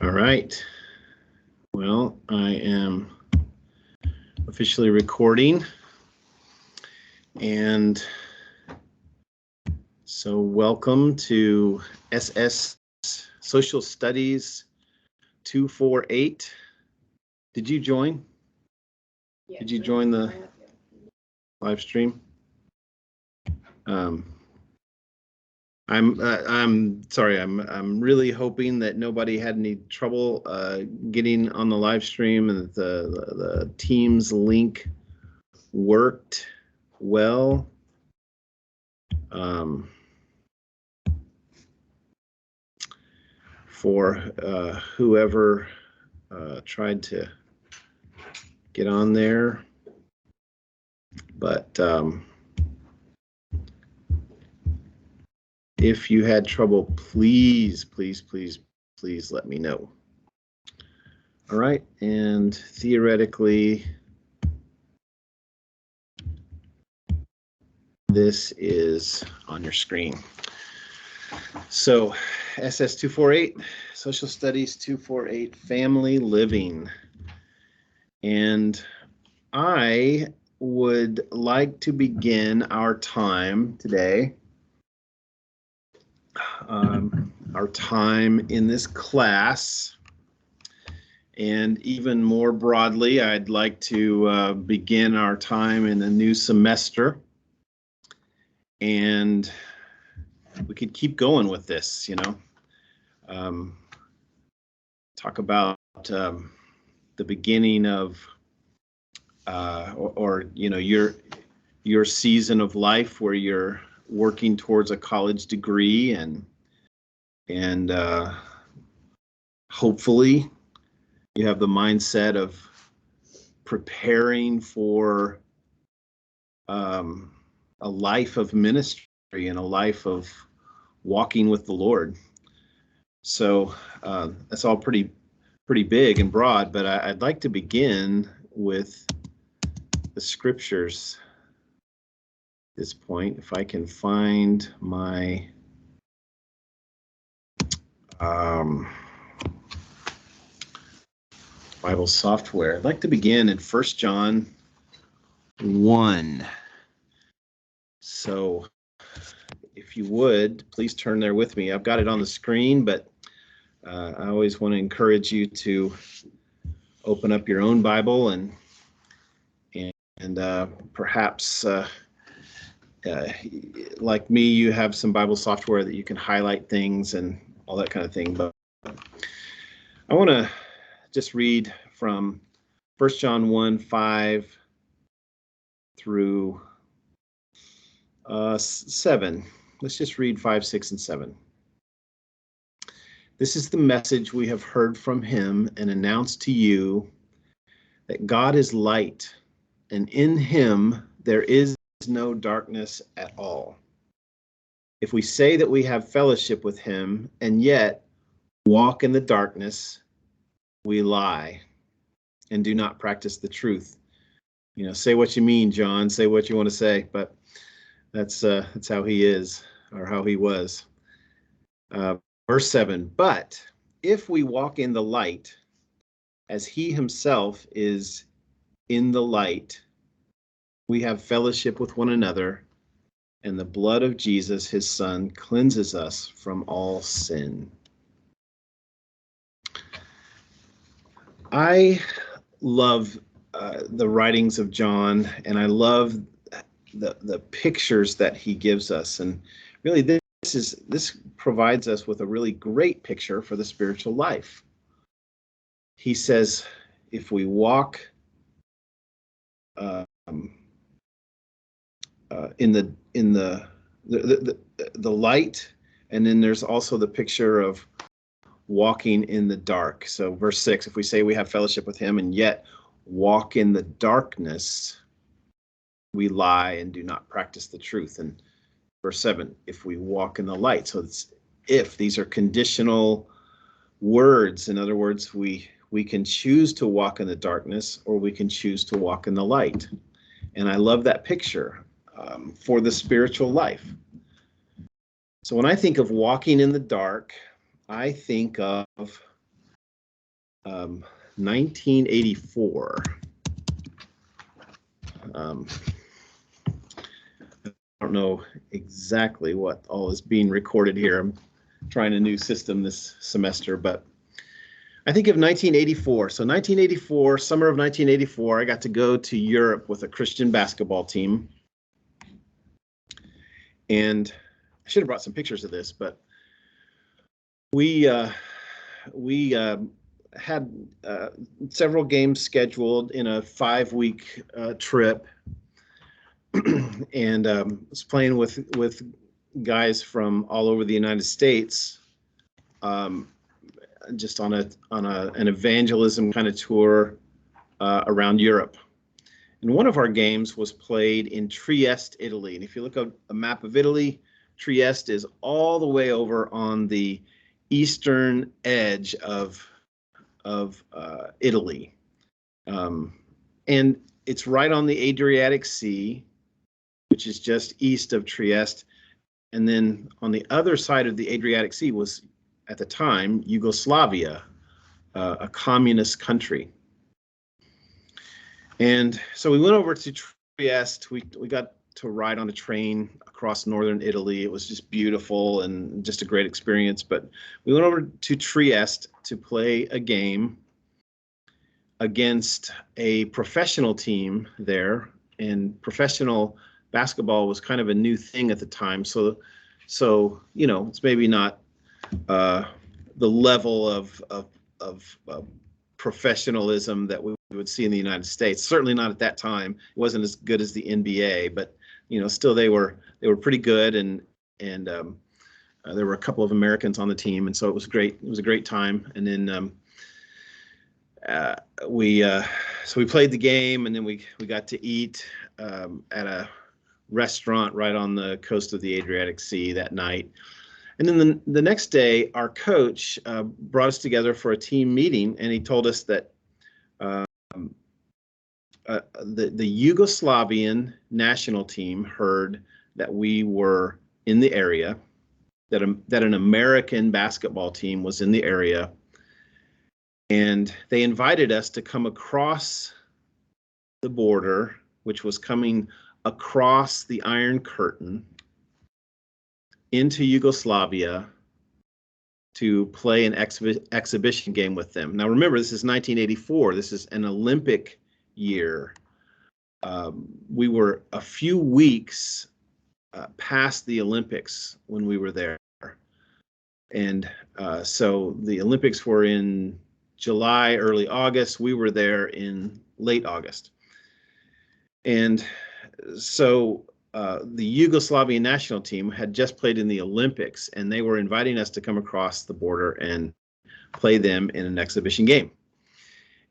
All right. Well, I am officially recording. And so welcome to SS Social Studies 248. Did you join? Yeah, did you join the live stream? I'm sorry. I'm really hoping that nobody had any trouble getting on the live stream and that the Teams link worked well. For whoever tried to get on there, but if you had trouble, please let me know. All right, and theoretically, this is on your screen. So SS248, Social Studies 248, Family Living. And I would like to begin our time today, our time in this class, and even more broadly, I'd like to begin our time in a new semester. And we could keep going with this, you know. Talk about the beginning of, or you know, your season of life where you're working towards a college degree, and hopefully you have the mindset of preparing for a life of ministry and a life of walking with the Lord. So that's all pretty big and broad, but I'd like to begin with the scriptures at this point. If I can find my Bible software, I'd like to begin in 1 John 1. So if you would, please turn there with me. I've got it on the screen, but I always want to encourage you to open up your own Bible and perhaps like me, you have some Bible software that you can highlight things and all that kind of thing. But I want to just read from 1 John 1, 5 through 7. Let's just read 5, 6, and 7. This is the message we have heard from him and announced to you, that God is light, and in him there is no darkness at all. If we say that we have fellowship with him and yet walk in the darkness, we lie and do not practice the truth. You know, say what you mean, John, say what you want to say, but that's how he is, or how he was. Verse 7, but if we walk in the light, as he himself is in the light, we have fellowship with one another, and the blood of Jesus, his son, cleanses us from all sin. I love the writings of John, and I love the pictures that he gives us. And really, this provides us with a really great picture for the spiritual life. He says, if we walk in the light, and then there's also the picture of walking in the dark. So verse 6, if we say we have fellowship with him and yet walk in the darkness, we lie and do not practice the truth. And verse 7, if we walk in the light. So it's if. These are conditional words. In other words, we can choose to walk in the darkness, or we can choose to walk in the light. And I love that picture for the spiritual life. So when I think of walking in the dark, I think of 1984. I don't know exactly what all is being recorded here. I'm trying a new system this semester, but I think of 1984. So 1984, summer of 1984, I got to go to Europe with a Christian basketball team. And I should have brought some pictures of this, but we had several games scheduled in a 5-week trip, and was playing with guys from all over the United States, just on an evangelism kind of tour around Europe. And one of our games was played in Trieste, Italy. And if you look at a map of Italy, Trieste is all the way over on the eastern edge of Italy. And it's right on the Adriatic Sea, which is just east of Trieste. And then on the other side of the Adriatic Sea was, at the time, Yugoslavia, a communist country. And so we went over to Trieste. We got to ride on a train across northern Italy. It was just beautiful and just a great experience. But we went over to Trieste to play a game against a professional team there. And professional basketball was kind of a new thing at the time. So you know, it's maybe not the level of professionalism that we would see in the United States. Certainly not at that time. It wasn't as good as the NBA, but you know, still they were pretty good, and there were a couple of Americans on the team, and so it was great. It was a great time. And then we played the game, and then we got to eat at a restaurant right on the coast of the Adriatic Sea that night. And then the next day, our coach brought us together for a team meeting, and he told us that the Yugoslavian national team heard that we were in the area, that an American basketball team was in the area, and they invited us to come across the border, which was coming across the Iron Curtain, into Yugoslavia to play an exhibition game with them. Now remember, this is 1984. This is an Olympic year. We were a few weeks past the Olympics when we were there. And so the Olympics were in July, early August. We were there in late August. And so the Yugoslavian national team had just played in the Olympics, and they were inviting us to come across the border and play them in an exhibition game.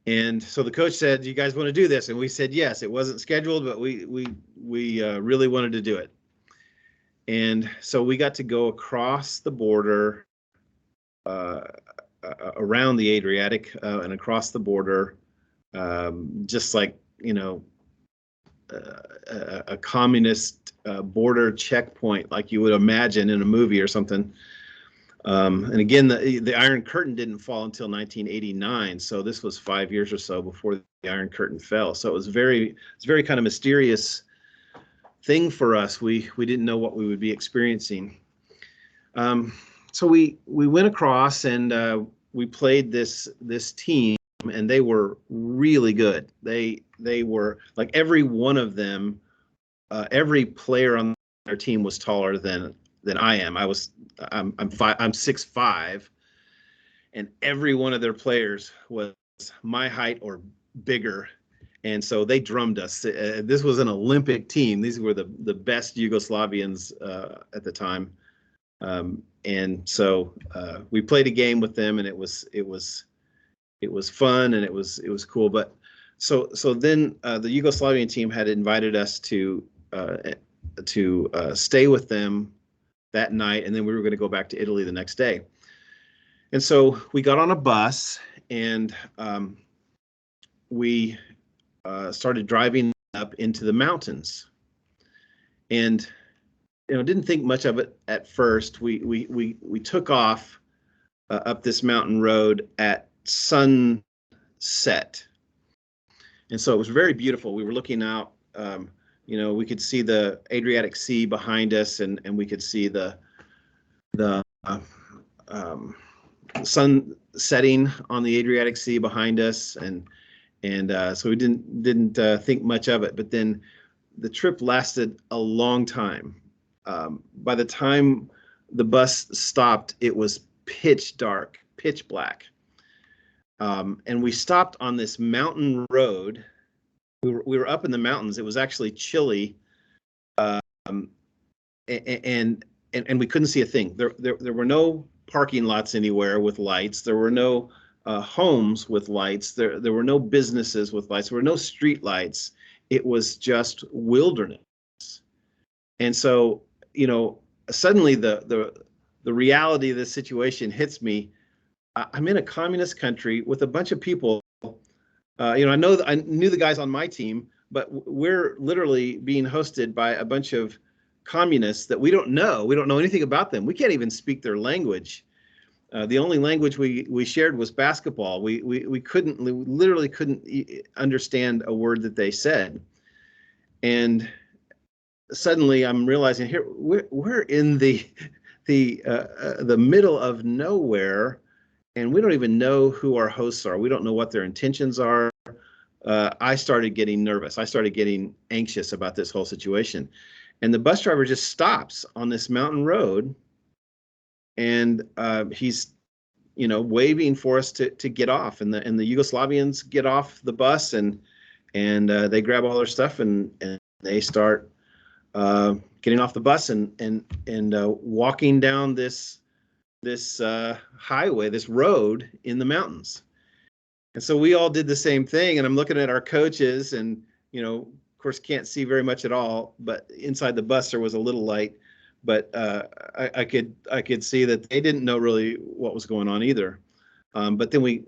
And so the coach said, "Do you guys want to do this?" And we said yes. It wasn't scheduled, but we really wanted to do it. And so we got to go across the border, around the Adriatic, and across the border, just like, you know, a communist border checkpoint, like you would imagine in a movie or something. And again, the Iron Curtain didn't fall until 1989, so this was 5 years or so before the Iron Curtain fell. So it was very kind of mysterious thing for us. We didn't know what we would be experiencing. So we went across, and we played this team, and they were really good. They were, like, every one of them, every player on their team was taller than I am. I'm 6'5", and every one of their players was my height or bigger. And so they drummed us. This was an Olympic team. These were the best Yugoslavians at the time. And so we played a game with them, and it was fun, and it was cool. But so then the Yugoslavian team had invited us to stay with them that night, and then we were going to go back to Italy the next day. And so we got on a bus, and we started driving up into the mountains. And didn't think much of it at first. We took off up this mountain road at sunset, set. And so it was very beautiful. We were looking out, we could see the Adriatic Sea behind us, and we could see the sun setting on the Adriatic Sea behind us, and so we didn't think much of it. But then the trip lasted a long time. By the time the bus stopped, it was pitch dark, pitch black. And we stopped on this mountain road. We were up in the mountains. It was actually chilly, and we couldn't see a thing. There were no parking lots anywhere with lights. There were no homes with lights. There were no businesses with lights. There were no street lights. It was just wilderness. And so, suddenly the reality of this situation hits me. I'm in a communist country with a bunch of people. I knew the guys on my team, but we're literally being hosted by a bunch of communists that we don't know. We don't know anything about them. We can't even speak their language. The only language we shared was basketball. We literally couldn't understand a word that they said. And suddenly I'm realizing here we're in the middle of nowhere. And we don't even know who our hosts are. We don't know what their intentions are. I started getting nervous. I started getting anxious about this whole situation. And the bus driver just stops on this mountain road, and he's, waving for us to get off. And the Yugoslavians get off the bus, and they grab all their stuff, and they start getting off the bus and walking down this highway, this road in the mountains. And so we all did the same thing. And I'm looking at our coaches, and, of course, can't see very much at all, but inside the bus there was a little light. But I could see that they didn't know really what was going on either. But then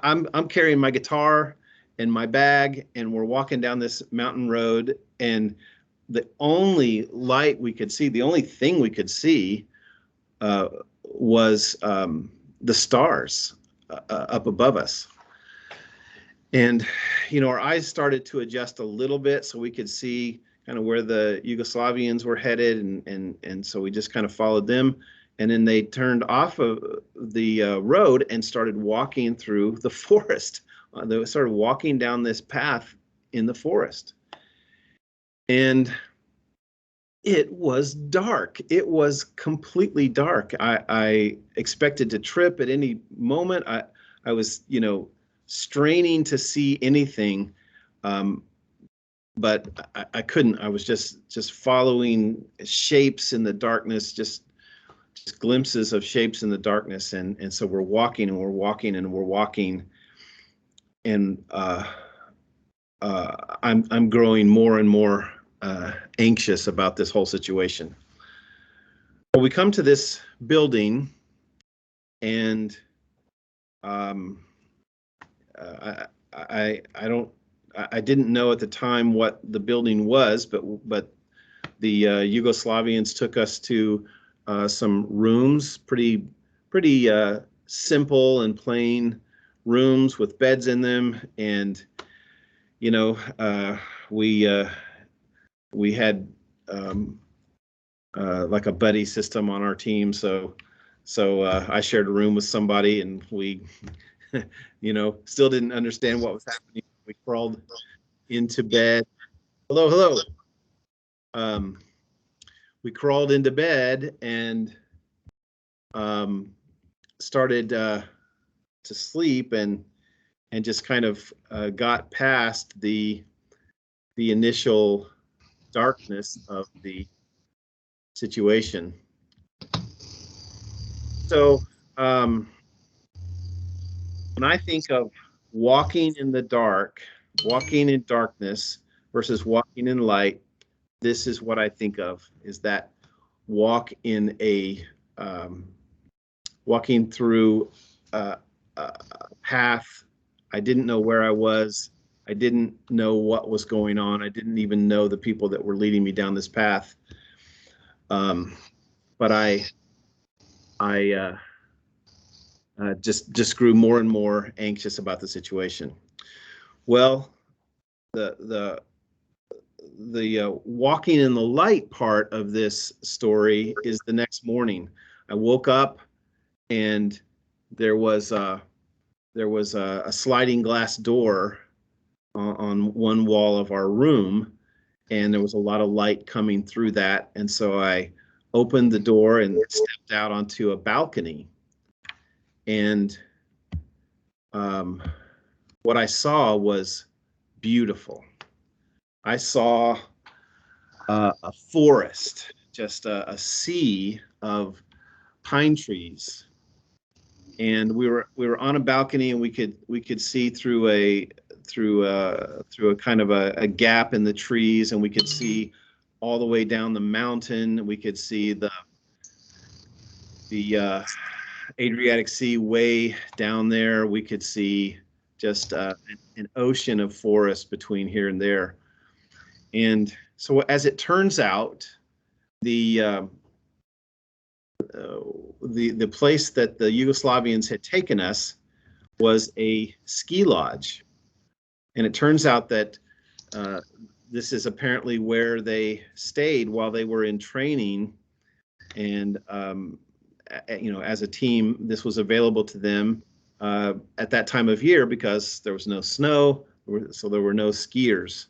I'm carrying my guitar and my bag, and we're walking down this mountain road, and the only light we could see, the only thing we could see was the stars up above us. And, our eyes started to adjust a little bit so we could see kind of where the Yugoslavians were headed. And so we just kind of followed them. And then they turned off of the road and started walking through the forest. They started walking down this path in the forest. And it was dark. It was completely dark. I expected to trip at any moment. I was, straining to see anything, but I couldn't. I was just following shapes in the darkness, just glimpses of shapes in the darkness. And so we're walking and we're walking and we're walking, and I'm growing more and more anxious about this whole situation. Well, we come to this building, and I didn't know at the time what the building was, but the Yugoslavians took us to some rooms, pretty simple and plain rooms with beds in them, and we had like a buddy system on our team, so I shared a room with somebody, and we still didn't understand what was happening. We crawled into bed. Hello. We crawled into bed and started to sleep, and just kind of got past the initial darkness of the situation. So when I think of walking in the dark, walking in darkness versus walking in light, this is what I think of, is that walking through a path. I didn't know where I was. I didn't know what was going on. I didn't even know the people that were leading me down this path. But I just grew more and more anxious about the situation. Well, the walking in the light part of this story is the next morning. I woke up and there was a sliding glass door on one wall of our room, and there was a lot of light coming through that. And so I opened the door and stepped out onto a balcony. And what I saw was beautiful. I saw a forest, just a sea of pine trees, and we were on a balcony, and we could see through a kind of a gap in the trees, and we could see all the way down the mountain. We could see the Adriatic Sea way down there. We could see just an ocean of forest between here and there. And so, as it turns out, the place that the Yugoslavians had taken us was a ski lodge, and it turns out that this is apparently where they stayed while they were in training. And as a team, this was available to them at that time of year because there was no snow, so there were no skiers.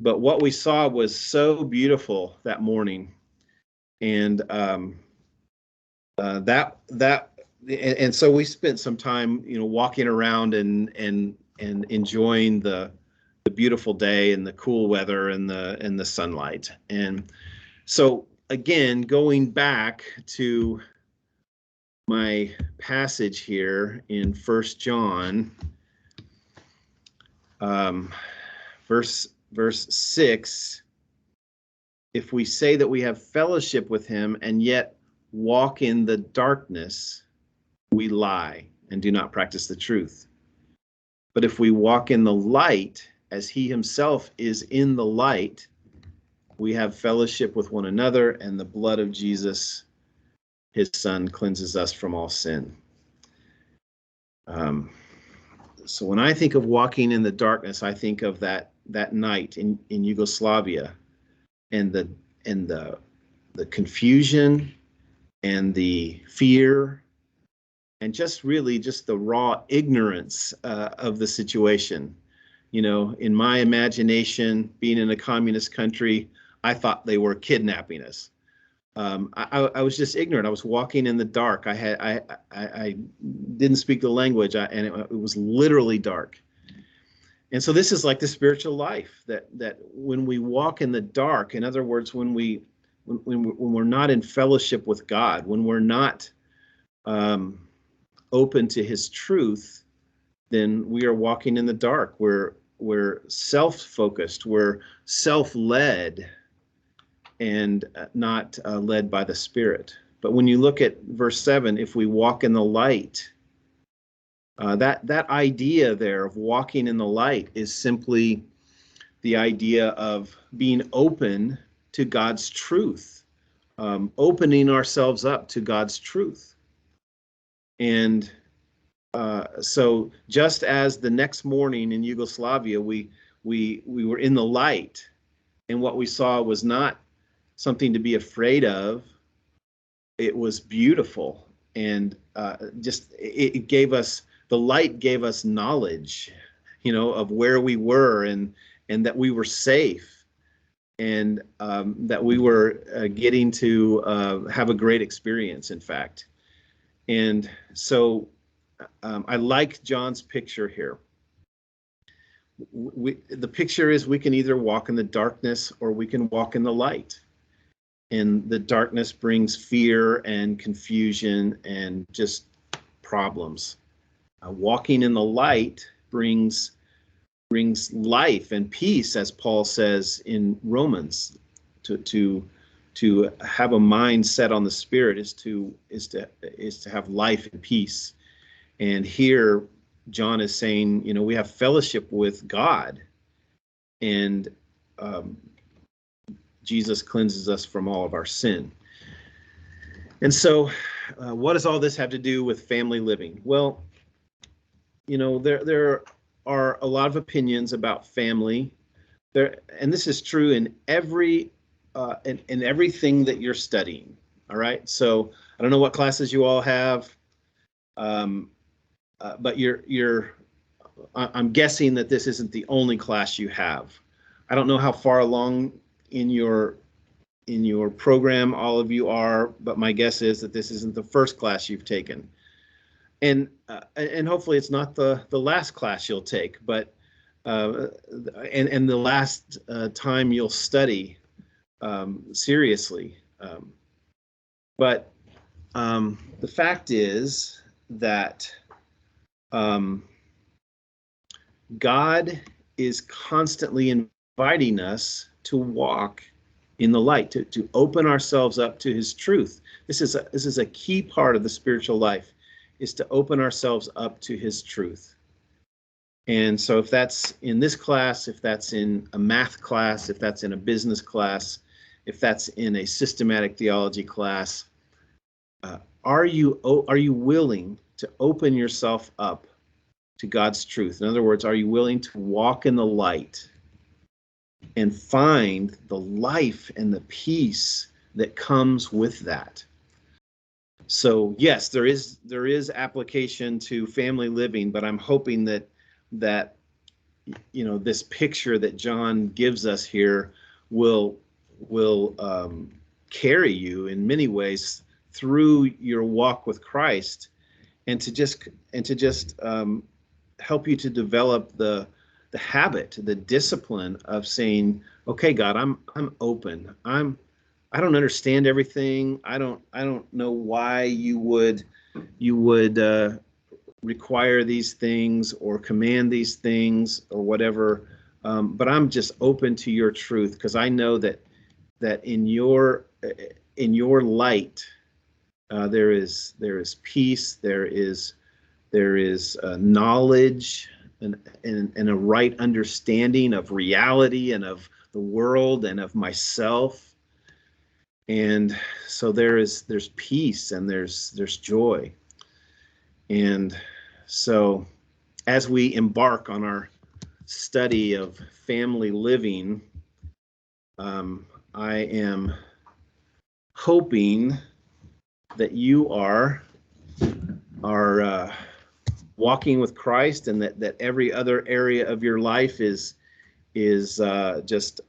But what we saw was so beautiful that morning, and so we spent some time, walking around and enjoying the beautiful day and the cool weather and the sunlight. And so again, going back to my passage here in 1 John, verse 6, if we say that we have fellowship with him and yet walk in the darkness, we lie and do not practice the truth. But if we walk in the light, as he himself is in the light, we have fellowship with one another, and the blood of Jesus, his son, cleanses us from all sin. So when I think of walking in the darkness, I think of that night in Yugoslavia, and the confusion and the fear, and just the raw ignorance of the situation. In my imagination, being in a communist country, I thought they were kidnapping us. I was just ignorant. I was walking in the dark. I didn't speak the language, and it was literally dark. And so this is like the spiritual life, that when we walk in the dark, in other words, when we're not in fellowship with God, when we're not open to his truth, then we are walking in the dark. We're self-focused, we're self-led, and not led by the Spirit. But when you look at verse 7, if we walk in the light, that idea there of walking in the light is simply the idea of being open to God's truth, opening ourselves up to God's truth. And so just as the next morning in Yugoslavia, we were in the light, and what we saw was not something to be afraid of. It was beautiful, and it gave us, the light gave us knowledge, of where we were, and that we were safe, and that we were getting to have a great experience, in fact. And so I like John's picture here. The picture is we can either walk in the darkness or we can walk in the light. And the darkness brings fear and confusion and just problems. Walking in the light brings life and peace, as Paul says in Romans. To have a mind set on the Spirit is to have life and peace. And here John is saying, we have fellowship with God, and Jesus cleanses us from all of our sin. And so what does all this have to do with family living? Well, there are a lot of opinions about family there, and this is true in in everything that you're studying. All right. So I don't know what classes you all have, but I'm guessing that this isn't the only class you have. I don't know how far along in your program all of you are, but my guess is that this isn't the first class you've taken, and hopefully it's not the last class you'll take, but and the last time you'll study seriously. But the fact is that God is constantly inviting us to walk in the light, to open ourselves up to his truth. This is a key part of the spiritual life, is to open ourselves up to his truth. And so if that's in this class, if that's in a math class, if that's in a business class, if that's in a systematic theology class, are you willing to open yourself up to God's truth? In other words, are you willing to walk in the light and find the life and the peace that comes with that? So yes, there is application to family living, but I'm hoping that this picture that John gives us here will carry you in many ways through your walk with Christ, and to just help you to develop the habit, the discipline of saying, okay, God, I'm open. I don't understand everything. I don't know why you would require these things or command these things or whatever, but I'm just open to your truth, because I know that in your light there is peace, there is knowledge and a right understanding of reality and of the world and of myself. And so there's peace and there's joy. And so as we embark on our study of family living, I am hoping that you are walking with Christ, and that every other area of your life is just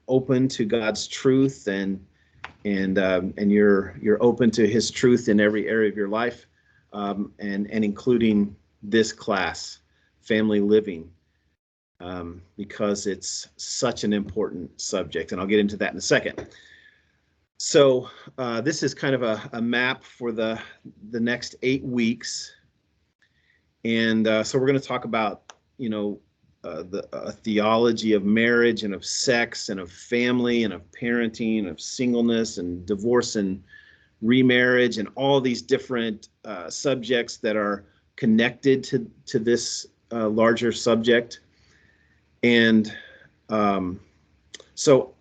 open to God's truth, and you're open to his truth in every area of your life, and including this class, family living, because it's such an important subject, and I'll get into that in a second. So this is kind of a map for the next 8 weeks, and so we're going to talk about the theology of marriage and of sex and of family and of parenting and of singleness and divorce and remarriage and all these different subjects that are connected to this larger subject. And so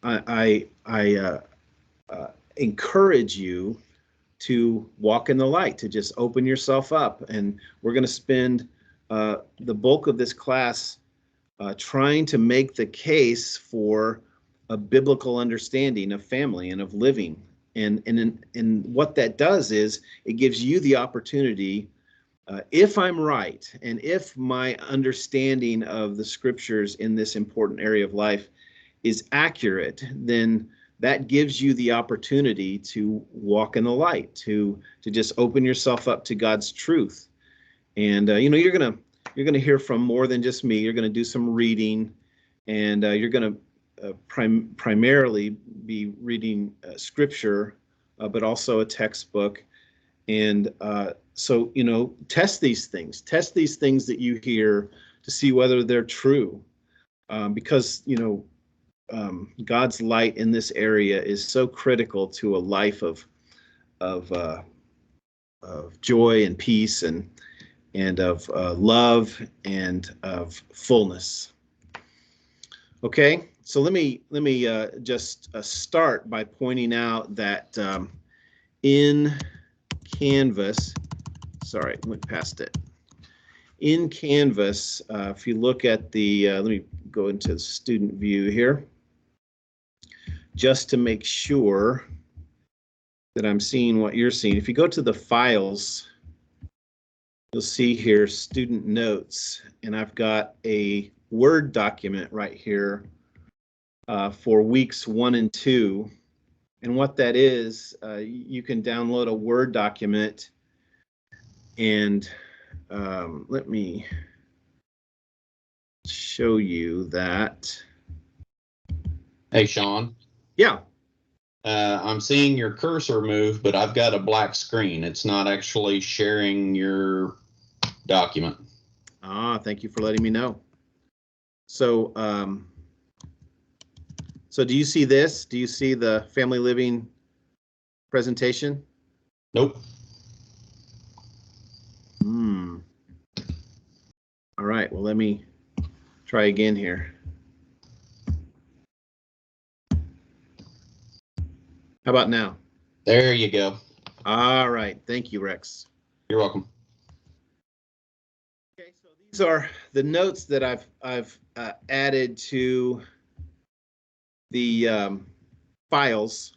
I encourage you to walk in the light, to just open yourself up. And we're going to spend the bulk of this class trying to make the case for a biblical understanding of family and of living. And what that does is it gives you the opportunity, if I'm right, and if my understanding of the scriptures in this important area of life is accurate, then that gives you the opportunity to walk in the light, to just open yourself up to God's truth. And you're gonna hear from more than just me. You're gonna do some reading, and you're gonna primarily be reading scripture, but also a textbook. And so test these things that you hear to see whether they're true, because God's light in this area is so critical to a life of joy and peace and of love and of fullness. Okay, so let me just start by pointing out that in Canvas, sorry, went past it. In Canvas, if you look at the, let me go into the student view here, just to make sure that I'm seeing what you're seeing. If you go to the files, you'll see here student notes, and I've got a Word document right here for weeks 1 and 2. And what that is, you can download a Word document, and let me show you that. Hey, Shaun. Yeah. I'm seeing your cursor move, but I've got a black screen. It's not actually sharing your document. Thank you for letting me know. So, so do you see this? Do you see the family living presentation? Nope. All right, well, let me try again here. How about now? There you go. All right, thank you, Rex. You're welcome. Okay, so these are the notes that I've added to the files,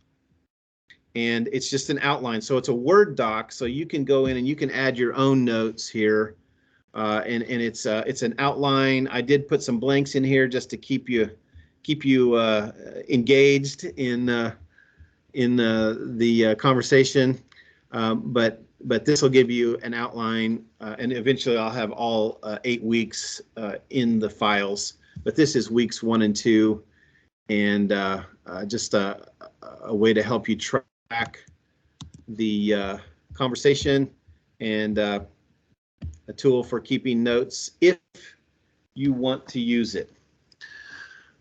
and it's just an outline. So it's a Word doc, so you can go in and you can add your own notes here, and it's an outline. I did put some blanks in here just to keep you engaged in the conversation, but this will give you an outline, and eventually I'll have all 8 weeks in the files. But this is weeks 1 and 2, and just a way to help you track the conversation, and a tool for keeping notes if you want to use it.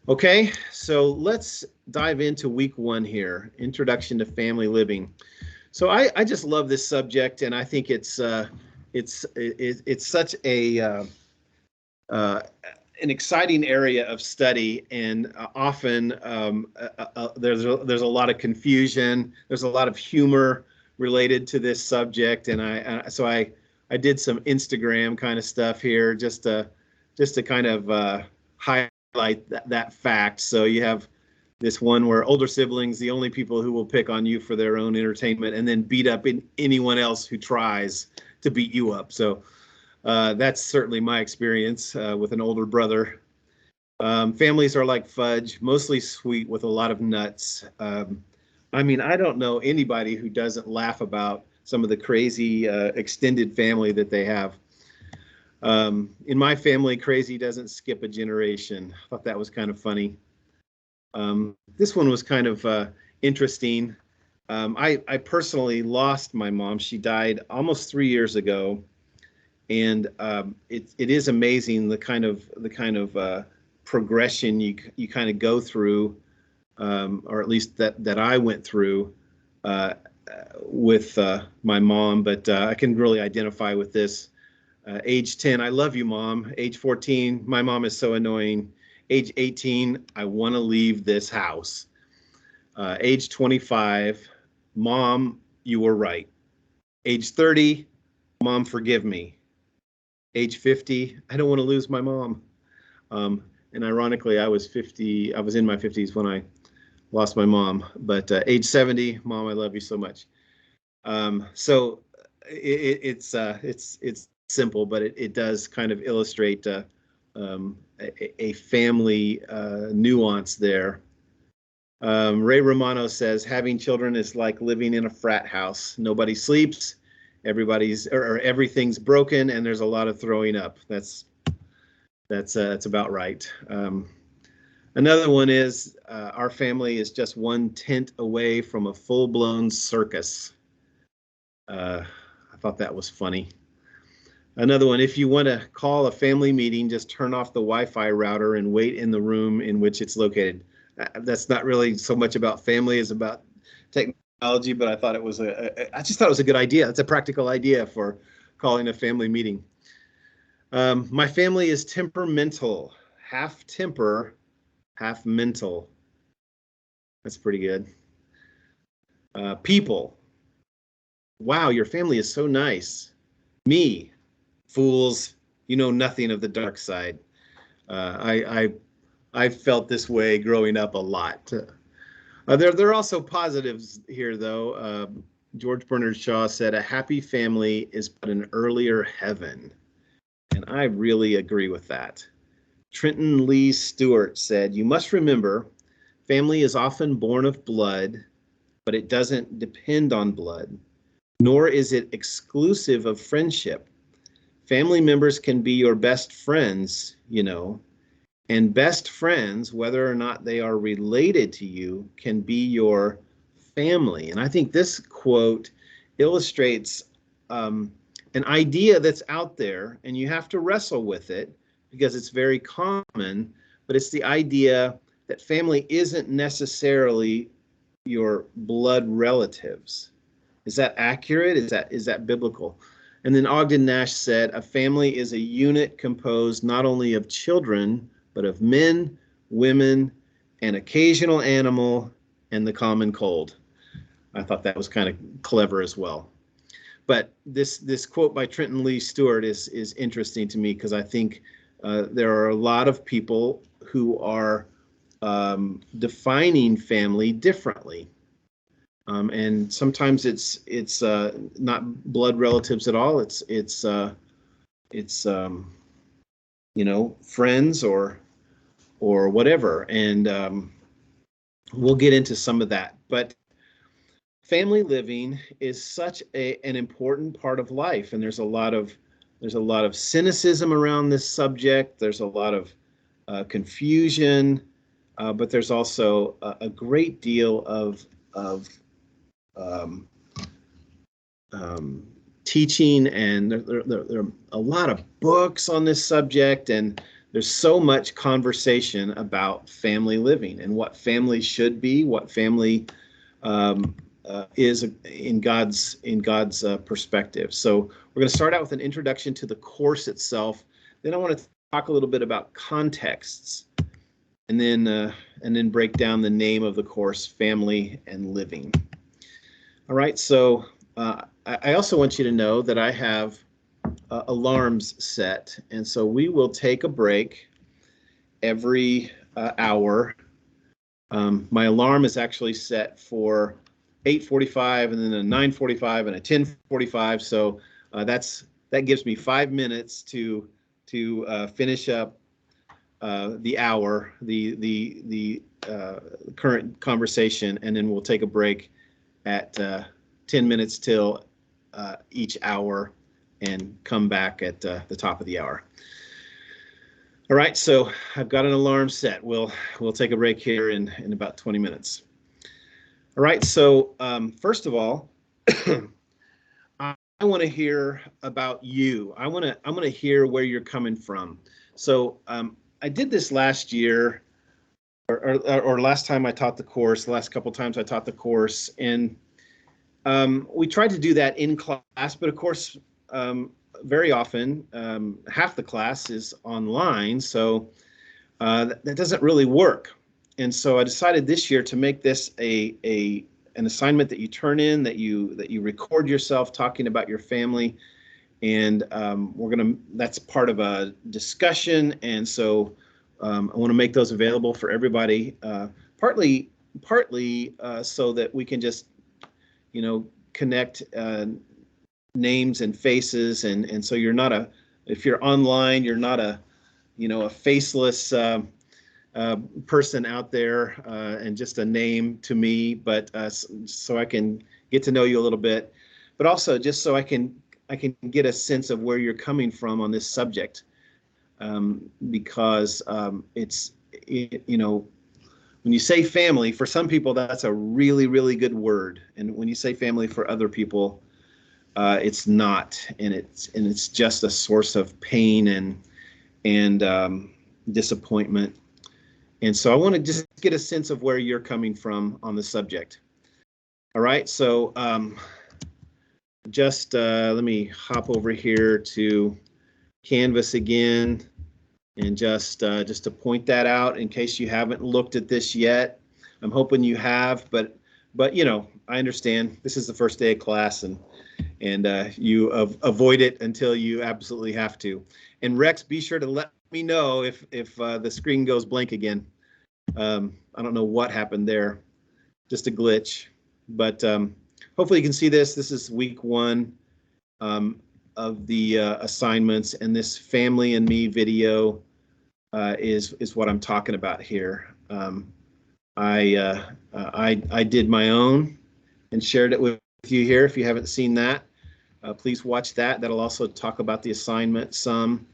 Okay, so let's dive into week 1 here, Introduction to Family Living. So I just love this subject, and I think it's such a an exciting area of study, and often there's a lot of confusion. There's a lot of humor related to this subject, and so I did some Instagram kind of stuff here just to kind of highlight that fact. So you have this one where older siblings, the only people who will pick on you for their own entertainment, and then beat up anyone else who tries to beat you up. So that's certainly my experience with an older brother. Families are like fudge, mostly sweet with a lot of nuts. I mean, I don't know anybody who doesn't laugh about some of the crazy extended family that they have. In my family, crazy doesn't skip a generation. I thought that was kind of funny. This one was kind of interesting. I personally lost my mom. She died almost 3 years ago, and it is amazing the kind of progression you kind of go through, or at least that I went through with my mom. But I can really identify with this. Age 10, I love you, Mom. Age 14, my mom is so annoying. Age 18, I want to leave this house. Age 25, Mom, you were right. Age 30, Mom, forgive me. Age 50, I don't want to lose my mom. And ironically, I was in my 50s when I lost my mom. But age 70, Mom, I love you so much. So it's simple, but it does kind of illustrate a family nuance there. Ray Romano says having children is like living in a frat house. Nobody sleeps, everything's broken, and there's a lot of throwing up. That's about right. Another one is our family is just one tent away from a full-blown circus. I thought that was funny. Another one, if you want to call a family meeting, just turn off the Wi-Fi router and wait in the room in which it's located. That's not really so much about family as about technology, but I thought it was I just thought it was a good idea. It's a practical idea for calling a family meeting. My family is temperamental, half temper, half mental. That's pretty good. People. wow, your family is so nice. Me, fools, you know nothing of the dark side. I felt this way growing up a lot. There are also positives here, though. George Bernard Shaw said, "A happy family is but an earlier heaven." And I really agree with that. Trenton Lee Stewart said, "You must remember, family is often born of blood, but it doesn't depend on blood, nor is it exclusive of friendship. Family members can be your best friends, you know, and best friends, whether or not they are related to you, can be your family." And I think this quote illustrates an idea that's out there, and you have to wrestle with it because it's very common, but it's the idea that family isn't necessarily your blood relatives. Is that accurate? Is that biblical? And then Ogden Nash said, "A family is a unit composed not only of children, but of men, women, an occasional animal, and the common cold." I thought that was kind of clever as well. But this quote by Trenton Lee Stewart is interesting to me because I think there are a lot of people who are defining family differently. And sometimes it's not blood relatives at all. It's you know, friends or whatever. And we'll get into some of that. But family living is such an important part of life, and there's a lot of cynicism around this subject. There's a lot of confusion, but there's also a great deal of um, teaching, and there are a lot of books on this subject, and there's so much conversation about family living and what family should be, what family is in God's perspective. So we're going to start out with an introduction to the course itself. Then I want to talk a little bit about contexts, and then break down the name of the course, Family and Living. All right. So I also want you to know that I have alarms set, and so we will take a break every hour. My alarm is actually set for 8:45, and then a 9:45 and a 10:45. So that gives me 5 minutes to finish up the hour, the current conversation, and then we'll take a break at 10 minutes till each hour and come back at the top of the hour. All right, so I've got an alarm set. We'll take a break here in about 20 minutes. All right, so first of all, I want to hear about you. I want to hear where you're coming from. So I did this last year, or last time I taught the course. The last couple times I taught the course, and we tried to do that in class, but of course, very often half the class is online, so that doesn't really work. And so I decided this year to make this an assignment that you turn in, that you record yourself talking about your family, and that's part of a discussion. And so I want to make those available for everybody, partly so that we can just connect names and faces, and so if you're online, you're not a faceless person out there and just a name to me, but so I can get to know you a little bit, but also just so I can get a sense of where you're coming from on this subject, because when you say family, for some people that's a really, really good word, and when you say family for other people, it's not, and it's just a source of pain and disappointment. And so I want to just get a sense of where you're coming from on the subject. All right, so just let me hop over here to Canvas again, and just to point that out in case you haven't looked at this yet. I'm hoping you have, but I understand this is the first day of class, and and you avoid it until you absolutely have to. And Rex, be sure to let me know if the screen goes blank again. I don't know what happened there, just a glitch, but hopefully you can see this. This is week 1 of the assignments, and this family and me video is what I'm talking about here. I did my own and shared it with you here. If you haven't seen that, please watch that. That'll also talk about the assignment some.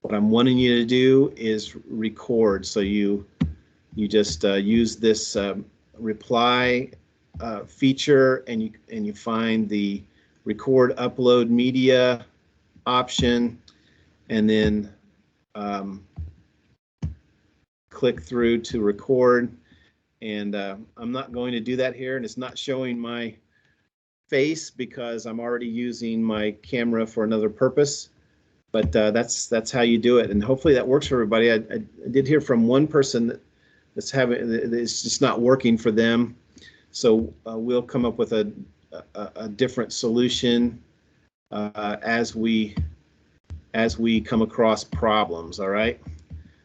What I'm wanting you to do is record. So you just use this reply feature, and you find the record upload media option, and then click through to record. And I'm not going to do that here, and it's not showing my face because I'm already using my camera for another purpose. But that's how you do it, and hopefully that works for everybody. I did hear from one person that's it's just not working for them, so we'll come up with a different solution as we come across problems. All right.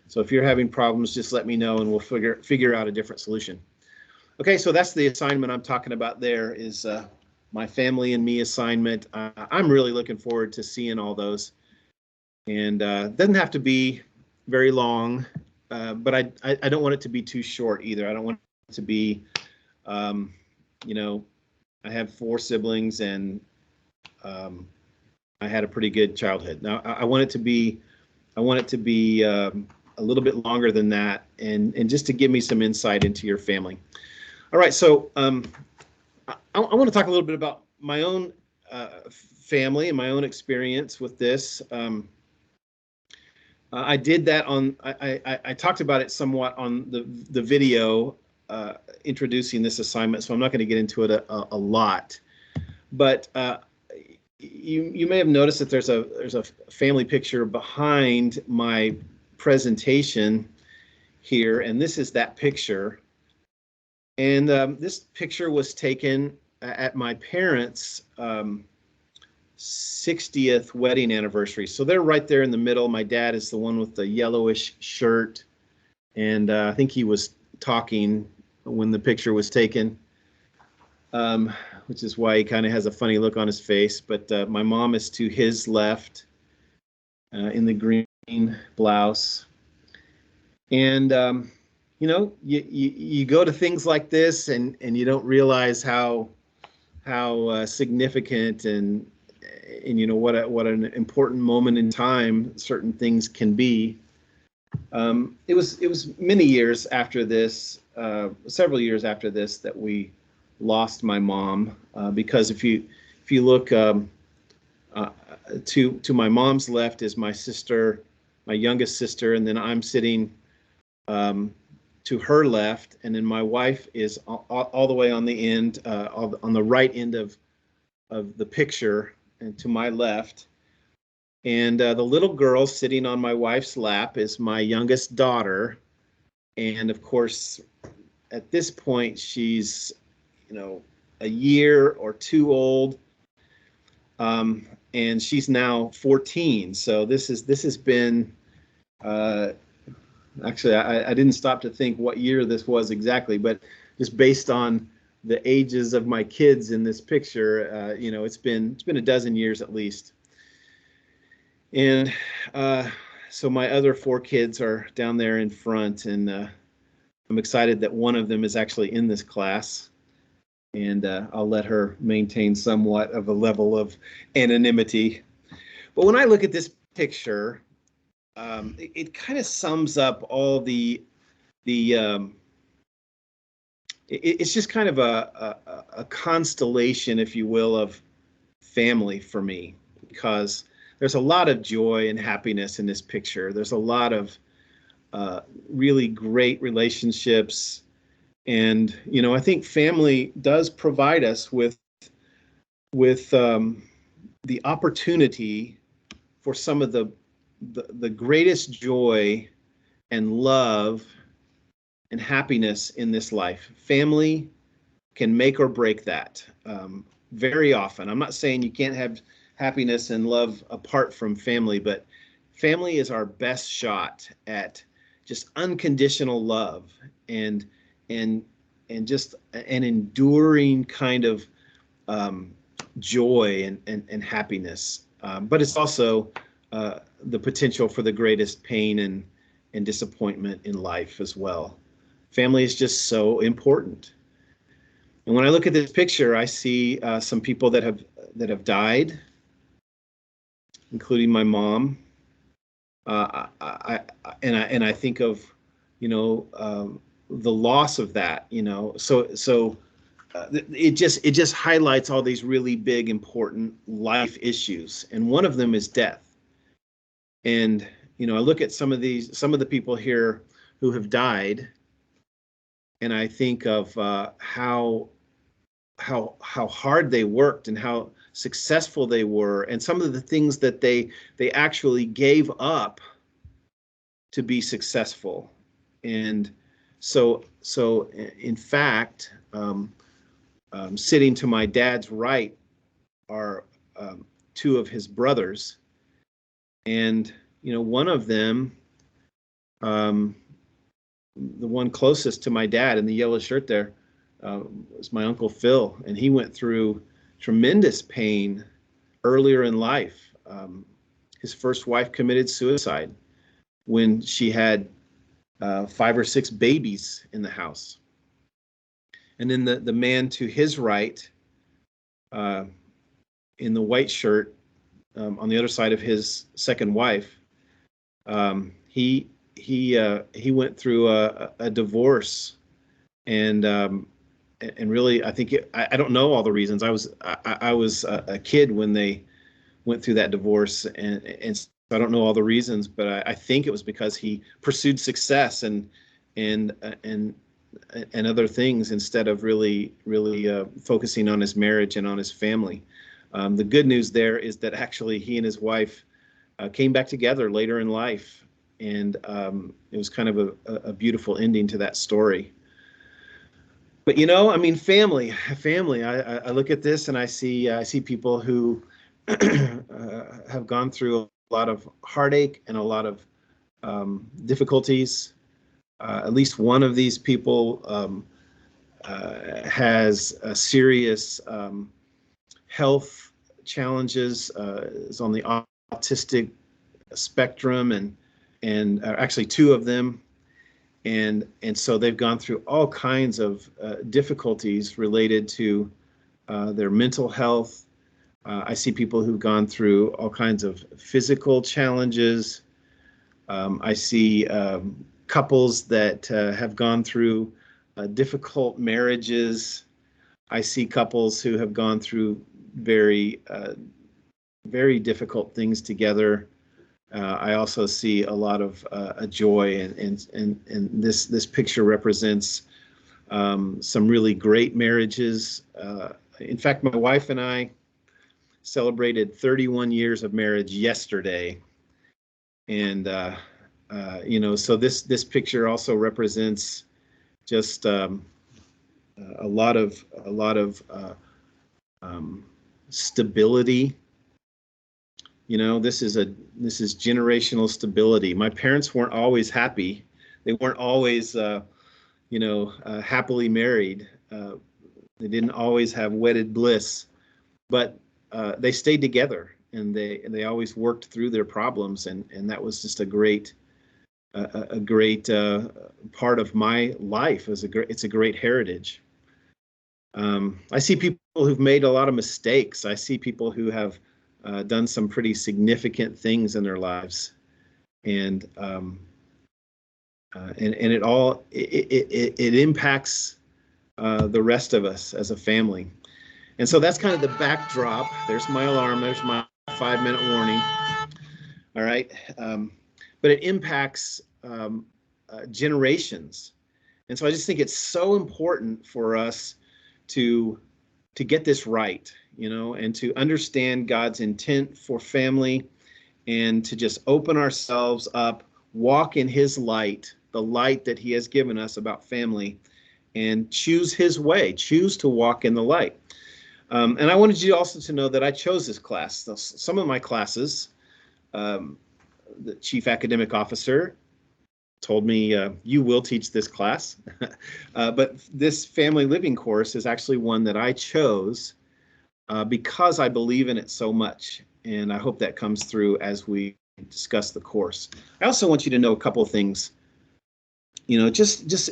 So if you're having problems, just let me know, and we'll figure out a different solution. Okay, so that's the assignment I'm talking about. There is my family and me assignment. I'm really looking forward to seeing all those. And doesn't have to be very long, but I don't want it to be too short either. I don't want it to be, you know, I have 4 siblings, and I had a pretty good childhood. Now I want it to be a little bit longer than that, and just to give me some insight into your family. All right, so I want to talk a little bit about my own family and my own experience with this. I did that on, I talked about it somewhat on the video introducing this assignment, so I'm not going to get into it a lot. But you may have noticed that there's a family picture behind my presentation here, and this is that picture. And this picture was taken at my parents' 60th wedding anniversary. So they're right there in the middle. My dad is the one with the yellowish shirt, and I think he was talking when the picture was taken, which is why he kind of has a funny look on his face. But my mom is to his left in the green blouse. And you know, you go to things like this, and you don't realize how significant and you know what an important moment in time certain things can be. It was many years after this, several years after this, that we lost my mom, because if you look to my mom's left is my sister, my youngest sister, and then I'm sitting to her left, and then my wife is all the way on the end, on the right end of the picture, and to my left. And the little girl sitting on my wife's lap is my youngest daughter. And of course, at this point, she's, you know, a year or 2 old. And she's now 14. So this has been, actually, I didn't stop to think what year this was exactly, but just based on the ages of my kids in this picture, you know, it's been a dozen years at least. And so my other 4 kids are down there in front, and I'm excited that one of them is actually in this class, and I'll let her maintain somewhat of a level of anonymity. But when I look at this picture, it kind of sums up all it's just kind of a constellation, if you will, of family for me, because there's a lot of joy and happiness in this picture. There's a lot of really great relationships. And, you know, I think family does provide us with the opportunity for some of the greatest joy and love and happiness in this life. Family can make or break that very often. I'm not saying you can't have happiness and love apart from family, but family is our best shot at just unconditional love and just an enduring kind of joy and happiness. But it's also the potential for the greatest pain and disappointment in life as well. Family is just so important. And when I look at this picture, I see some people that have died, including my mom. I think of, the loss of that. So it just highlights all these really big, important life issues, and one of them is death. And I look at some of the people here who have died, and I think of how hard they worked and how successful they were, and some of the things that they actually gave up to be successful. And so in fact, sitting to my dad's right are two of his brothers, and one of them, the one closest to my dad in the yellow shirt there, was my Uncle Phil, and he went through tremendous pain earlier in life. His first wife committed suicide when she had 5 or 6 babies in the house. And then the man to his right, in the white shirt, on the other side of his second wife, he went through a divorce, and really, I think I don't know all the reasons. I was a kid when they went through that divorce, and so I don't know all the reasons, but I think it was because he pursued success and other things instead of really focusing on his marriage and on his family. The good news there is that actually he and his wife came back together later in life, and it was kind of a beautiful ending to that story. But family. I look at this and I see people who have gone through a lot of heartache and a lot of difficulties. At least one of these people has a serious health challenges, is on the autistic spectrum, and actually 2 of them. And so they've gone through all kinds of difficulties related to their mental health. I see people who've gone through all kinds of physical challenges. I see couples that have gone through difficult marriages. I see couples who have gone through very difficult things together. I also see a lot of joy, and this picture represents some really great marriages. In fact, my wife and I celebrated 31 years of marriage yesterday, and so this picture also represents just a lot of stability. This is generational stability. My parents weren't always happy. They weren't always happily married. They didn't always have wedded bliss, but they stayed together, and they always worked through their problems, and that was just a great part of my life. It's a great heritage. I see people who've made a lot of mistakes. I see people who have done some pretty significant things in their lives, and it impacts the rest of us as a family. And so that's kind of the backdrop. There's my alarm. There's my 5-minute warning. All right. But it impacts generations. And so I just think it's so important for us to get this right, and to understand God's intent for family, and to just open ourselves up, walk in his light, the light that he has given us about family, and choose his way, choose to walk in the light. And I wanted you also to know that I chose this class. Some of my classes, the chief academic officer told me, you will teach this class. But this family living course is actually one that I chose because I believe in it so much. And I hope that comes through as we discuss the course. I also want you to know a couple of things. You know, just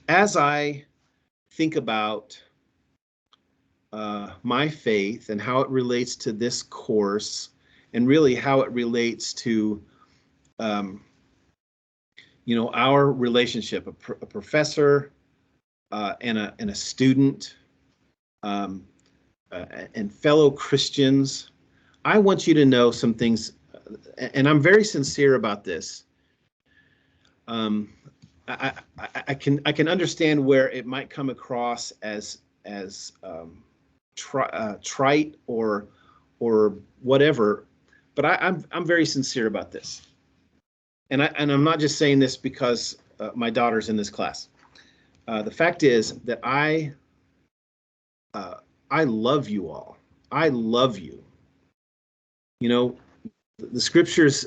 as I think about my faith and how it relates to this course, and really how it relates to, you know, our relationship, a professor and a student, and fellow Christians. I want you to know some things, and I'm very sincere about this. I can understand where it might come across as trite or whatever, but I'm very sincere about this, and I'm not just saying this because my daughter's in this class. The fact is that I love you all. I love you. You know, the scriptures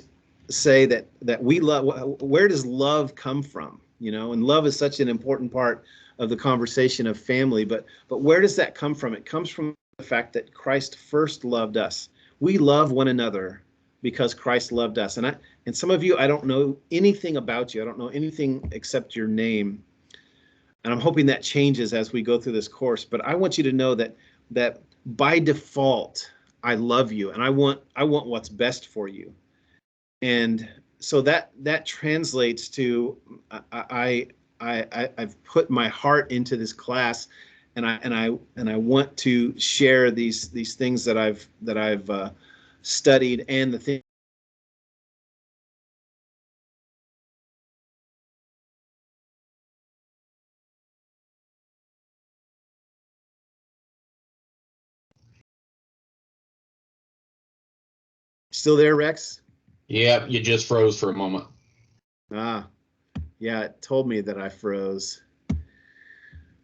say that we love. Where does love come from? You know, and love is such an important part of the conversation of family. But where does that come from? It comes from the fact that Christ first loved us. We love one another because Christ loved us. And some of you, I don't know anything about you. I don't know anything except your name. And I'm hoping that changes as we go through this course. But I want you to know that by default, I love you, and I want what's best for you. And so that translates to I've put my heart into this class, and I want to share these things that I've studied, and the thing. Still there, Rex? Yeah, you just froze for a moment. Yeah, it told me that I froze.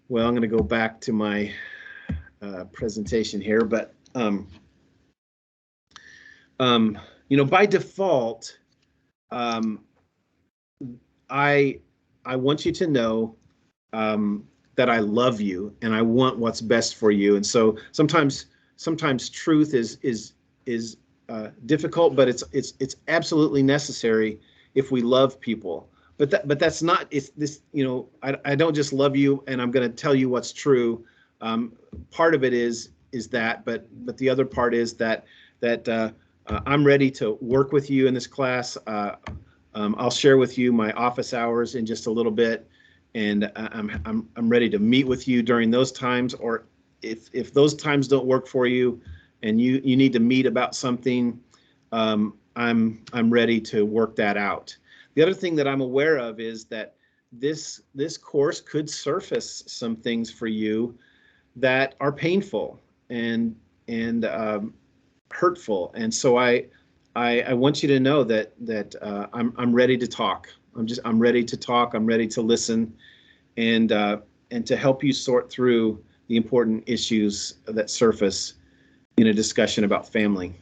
Well, I'm going to go back to my presentation here, but you know, by default, I want you to know that I love you and I want what's best for you. And so sometimes truth is difficult, but it's absolutely necessary if we love people. But that's not, it's this, you know, I don't just love you and I'm going to tell you what's true. Part of it is that, but the other part is that I'm ready to work with you in this class. I'll share with you my office hours in just a little bit, and I'm ready to meet with you during those times. Or if those times don't work for you, and you need to meet about something, I'm ready to work that out. The other thing that I'm aware of is that this course could surface some things for you that are painful and hurtful, and so I want you to know that I'm ready to talk. I'm ready to talk. I'm ready to listen, and to help you sort through the important issues that surface in a discussion about family.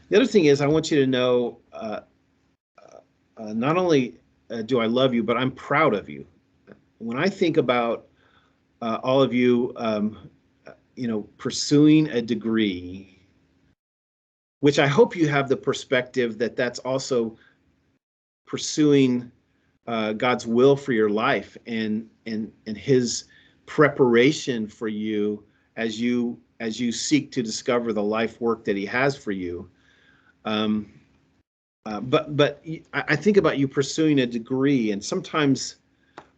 The other thing is I want you to know not only do I love you, but I'm proud of you. When I think about all of you, you know, pursuing a degree, which I hope you have the perspective that that's also pursuing God's will for your life and His preparation for you as you seek to discover the life work that He has for you. But I think about you pursuing a degree, and sometimes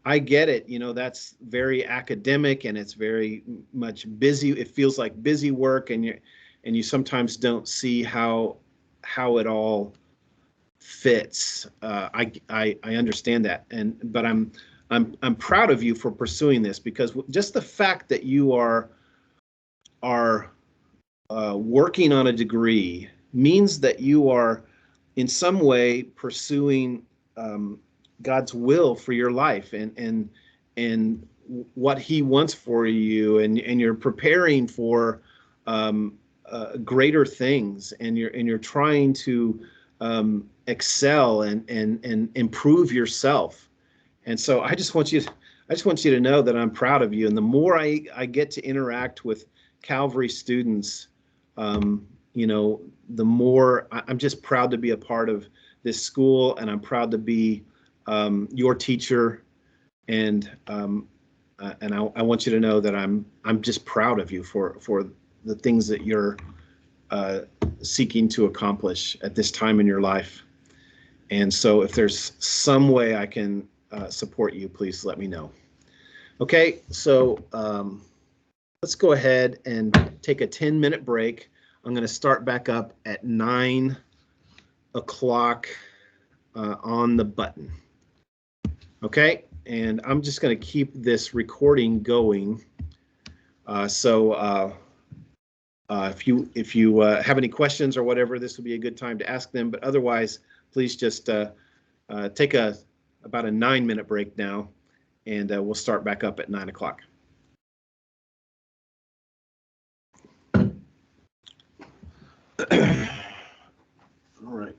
I get it. You know, that's very academic and it's very much busy. It feels like busy work, and you sometimes don't see how it all fits. I understand that, but I'm proud of you for pursuing this, because just the fact that you are working on a degree means that you are in some way pursuing God's will for your life, and what he wants for you, and you're preparing for greater things, and you're trying to excel and improve yourself. And so I just want you to know that I'm proud of you. And the more I get to interact with Calvary students, the more I'm just proud to be a part of this school, and I'm proud to be your teacher. And I want you to know that I'm just proud of you for the things that you're seeking to accomplish at this time in your life. And so if there's some way I can support you, please let me know. Okay, so let's go ahead and take a 10-minute break. I'm going to start back up at 9 o'clock on the button. Okay, and I'm just going to keep this recording going. So if you have any questions or whatever, this would be a good time to ask them. But otherwise, please just take about a 9-minute break now, and we'll start back up at 9 o'clock. All right.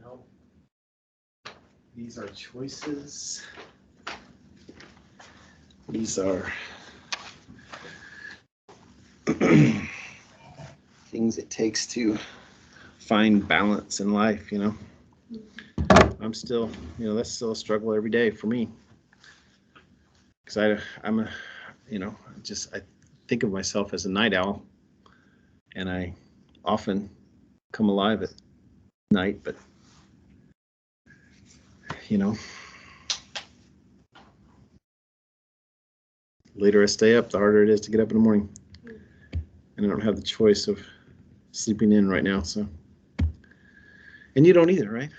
No, these are choices. These are things it takes to find balance in life, you know. I'm still, you know, that's still a struggle every day for me. Because I'm a, you know, I think of myself as a night owl, and I often come alive at night, but you know, later I stay up, the harder it is to get up in the morning. And I don't have the choice of sleeping in right now, so. And you don't either, right?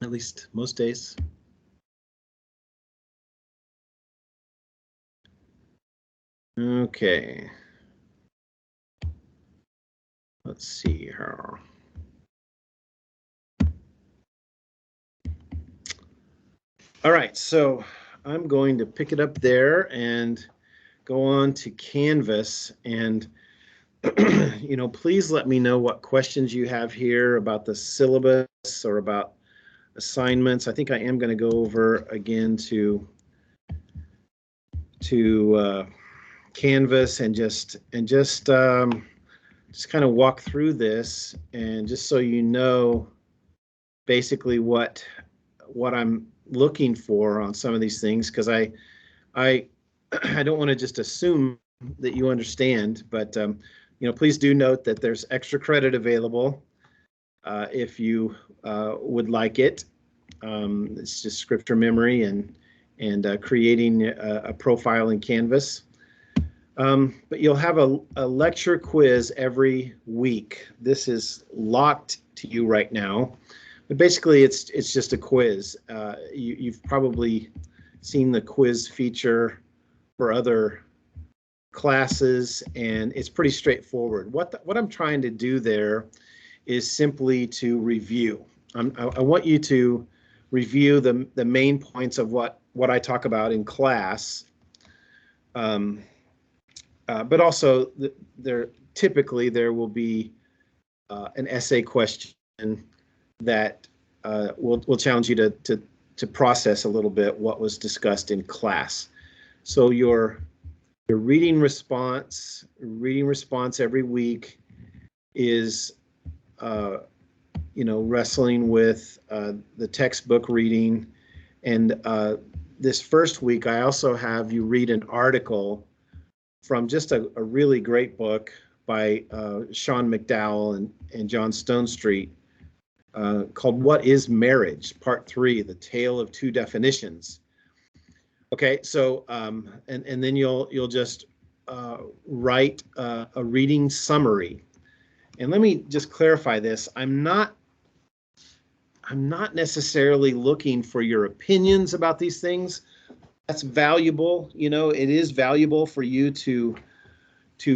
At least most days. Okay. Let's see here. All right, so I'm going to pick it up there and go on to Canvas, and you know, please let me know what questions you have here about the syllabus or about assignments. I think I am going to go over again to Canvas and just kind of walk through this, and just so you know basically what I'm looking for on some of these things, because I don't want to just assume that you understand, but you know, please do note that there's extra credit available if you would like it. It's just scripture memory and creating a profile in Canvas. But you'll have a lecture quiz every week. This is locked to you right now, but basically it's just a quiz. You've probably seen the quiz feature for other classes, and it's pretty straightforward. What I'm trying to do there is simply to review. I want you to review the main points of what I talk about in class. But also, typically there will be an essay question that will challenge you to process a little bit what was discussed in class. So your reading response every week is wrestling with the textbook reading, and this first week I also have you read an article from just a really great book by Shaun and John Stonestreet called "What is Marriage?" Part 3, The Tale of Two Definitions. Okay, so and then you'll just write a reading summary. And let me just clarify this: I'm not necessarily looking for your opinions about these things. That's valuable. It is valuable for you to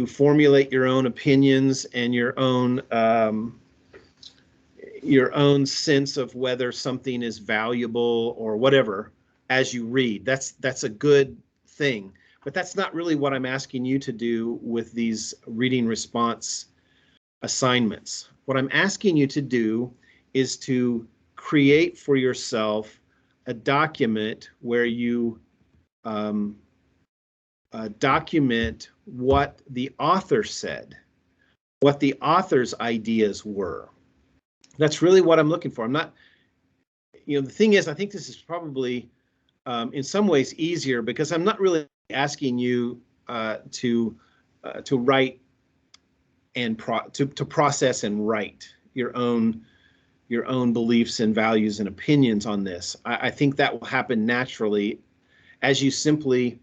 formulate your own opinions and your own sense of whether something is valuable or whatever as you read. That's a good thing, but that's not really what I'm asking you to do with these reading response assignments. What I'm asking you to do is to create for yourself a document where you document what the author said, what the author's ideas were. That's really what I'm looking for. I'm not, the thing is, I think this is probably in some ways easier because I'm not really asking you to write and to process and write your own beliefs and values and opinions on this. I think that will happen naturally as you simply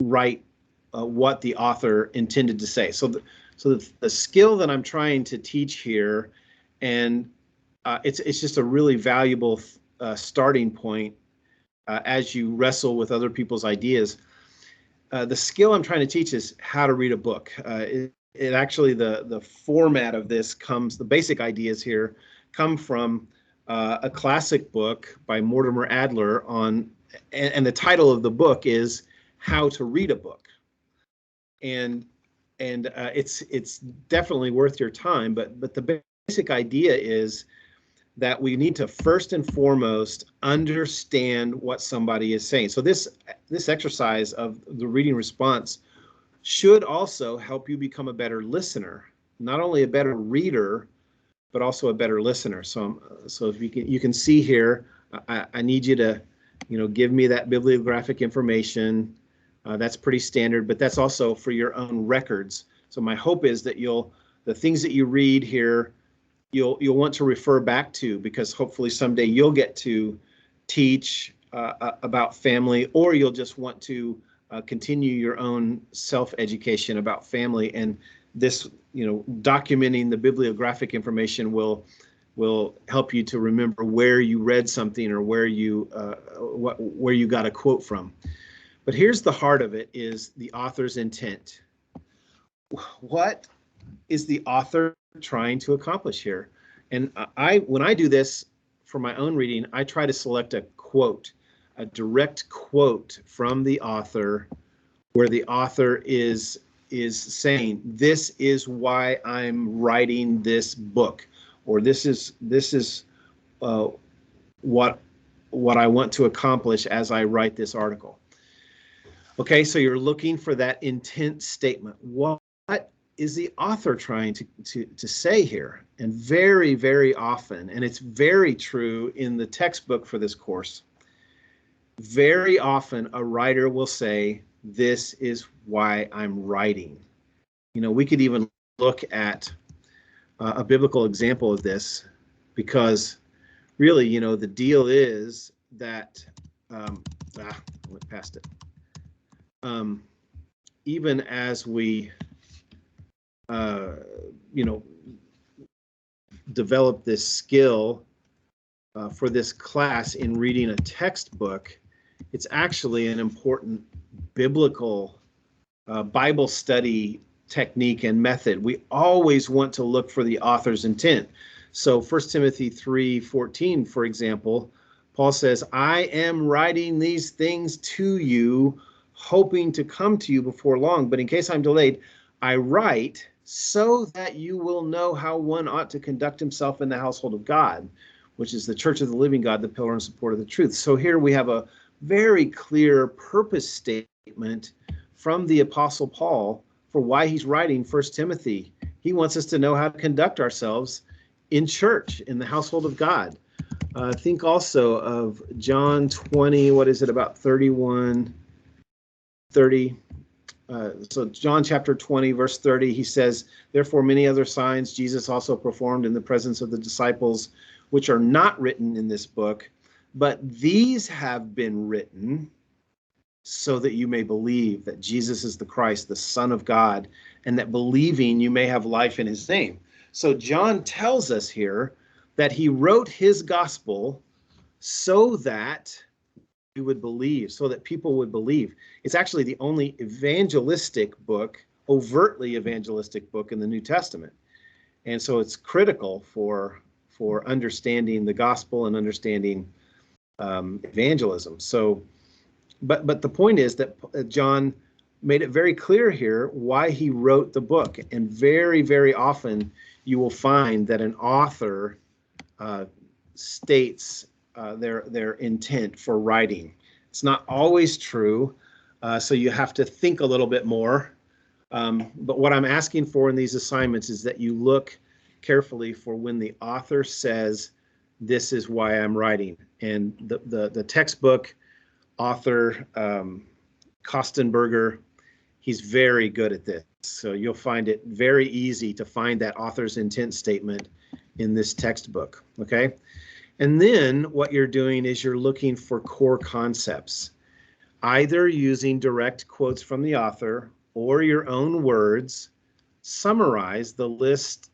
write what the author intended to say. So the skill that I'm trying to teach here, and it's just a really valuable starting point as you wrestle with other people's ideas. The skill I'm trying to teach is how to read a book. It actually, the format of this the basic ideas here come from a classic book by Mortimer Adler and the title of the book is How to Read a Book. And it's definitely worth your time, but the basic idea is that we need to first and foremost understand what somebody is saying. So this exercise of the reading response should also help you become a better listener, not only a better reader, but also a better listener. So if you can see here, I need you to, give me that bibliographic information. That's pretty standard, but that's also for your own records. So my hope is that the things that you read here, you'll want to refer back to, because hopefully someday you'll get to teach about family, or you'll just want to continue your own self-education about family. And this, documenting the bibliographic information will help you to remember where you read something or where you got a quote from. But here's the heart of it, is the author's intent. What is the author trying to accomplish here? And when I do this for my own reading, I try to select a quote, a direct quote from the author, where the author is saying, this is why I'm writing this book, or this is what I want to accomplish as I write this article. Okay, so you're looking for that intent statement. What is the author trying to say here? And very, very often, and it's very true in the textbook for this course, very often a writer will say, this is why I'm writing. We could even look at a biblical example of this, because really, the deal is that, I went past it. even as we, develop this skill for this class in reading a textbook, it's actually an important biblical Bible study technique and method. We always want to look for the author's intent. So 1 Timothy 3:14, for example, Paul says, I am writing these things to you, hoping to come to you before long. But in case I'm delayed, I write so that you will know how one ought to conduct himself in the household of God, which is the church of the living God, the pillar and support of the truth. So here we have a very clear purpose statement from the Apostle Paul for why he's writing 1 Timothy. He wants us to know how to conduct ourselves in church, in the household of God. Think also of John 20, what is it, about 31, 30. So John chapter 20, verse 30, he says, therefore many other signs Jesus also performed in the presence of the disciples, which are not written in this book, but these have been written so that you may believe that Jesus is the Christ, the Son of God, and that believing you may have life in his name. So John tells us here that he wrote his gospel so that we would believe, so that people would believe. It's actually the only evangelistic book, overtly evangelistic book in the New Testament. And so it's critical for understanding the gospel and understanding evangelism. So, but the point is that John made it very clear here why he wrote the book. And very, very often you will find that an author states their intent for writing. It's not always true, so you have to think a little bit more. But what I'm asking for in these assignments is that you look carefully for when the author says, this is why I'm writing. And the textbook author, Kostenberger, he's very good at this. So you'll find it very easy to find that author's intent statement in this textbook, okay? And then what you're doing is you're looking for core concepts, either using direct quotes from the author or your own words. Summarize the list,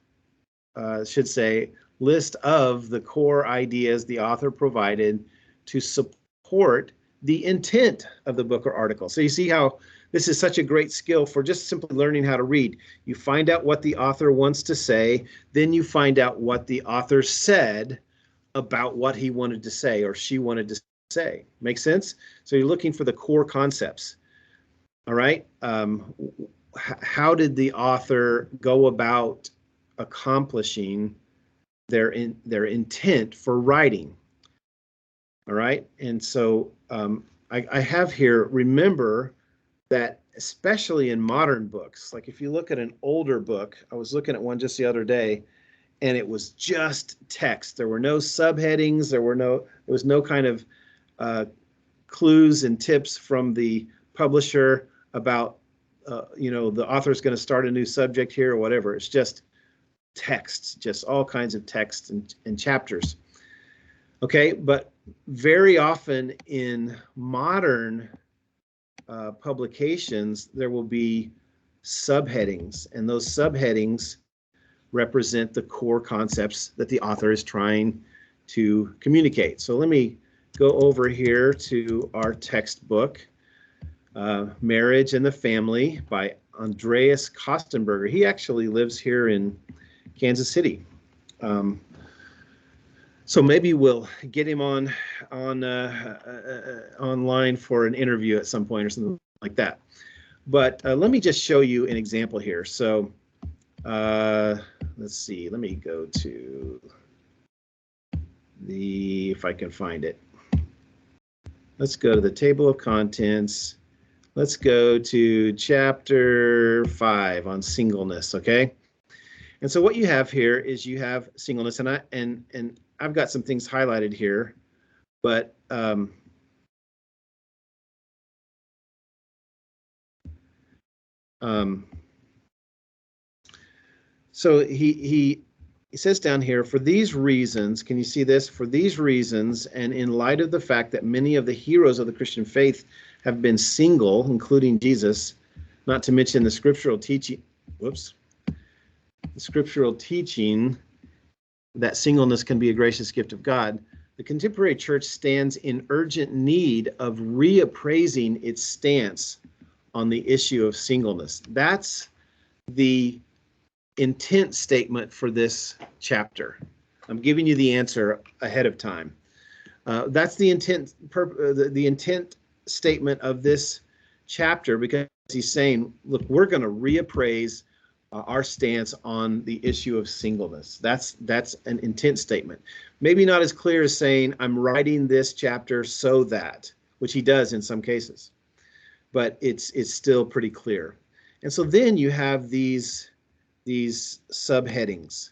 list of the core ideas the author provided to support the intent of the book or article. So you see how this is such a great skill for just simply learning how to read. You find out what the author wants to say, then you find out what the author said about what he wanted to say or she wanted to say. Make sense? So you're looking for the core concepts. All right. How did the author go about accomplishing their intent for writing? All right. And so I have here, remember that especially in modern books, like if you look at an older book, I was looking at one just the other day, and it was just text. There were no subheadings. There was no kind of clues and tips from the publisher about, the author's going to start a new subject here or whatever. It's just text, just all kinds of text and chapters. Okay, but very often in modern publications, there will be subheadings, and those subheadings represent the core concepts that the author is trying to communicate. So let me go over here to our textbook, Marriage and the Family by Andreas Kostenberger. He actually lives here in Kansas City. So maybe we'll get him on online for an interview at some point or something like that. But let me just show you an example here. So let's see, let me go to if I can find it. Let's go to the table of contents. Let's go to chapter 5 on singleness, okay? And so what you have here is you have singleness, and I've got some things highlighted here, but so he says down here, for these reasons, can you see this? For these reasons, and in light of the fact that many of the heroes of the Christian faith have been single, including Jesus, not to mention the scriptural teaching, the scriptural teaching that singleness can be a gracious gift of God, the contemporary church stands in urgent need of reappraising its stance on the issue of singleness. That's the intent statement for this chapter. I'm giving you the answer ahead of time. That's the intent statement of this chapter, because he's saying, look, we're going to reappraise our stance on the issue of singleness. That's an intent statement. Maybe not as clear as saying, I'm writing this chapter so that, which he does in some cases, but it's still pretty clear. And so then you have these subheadings.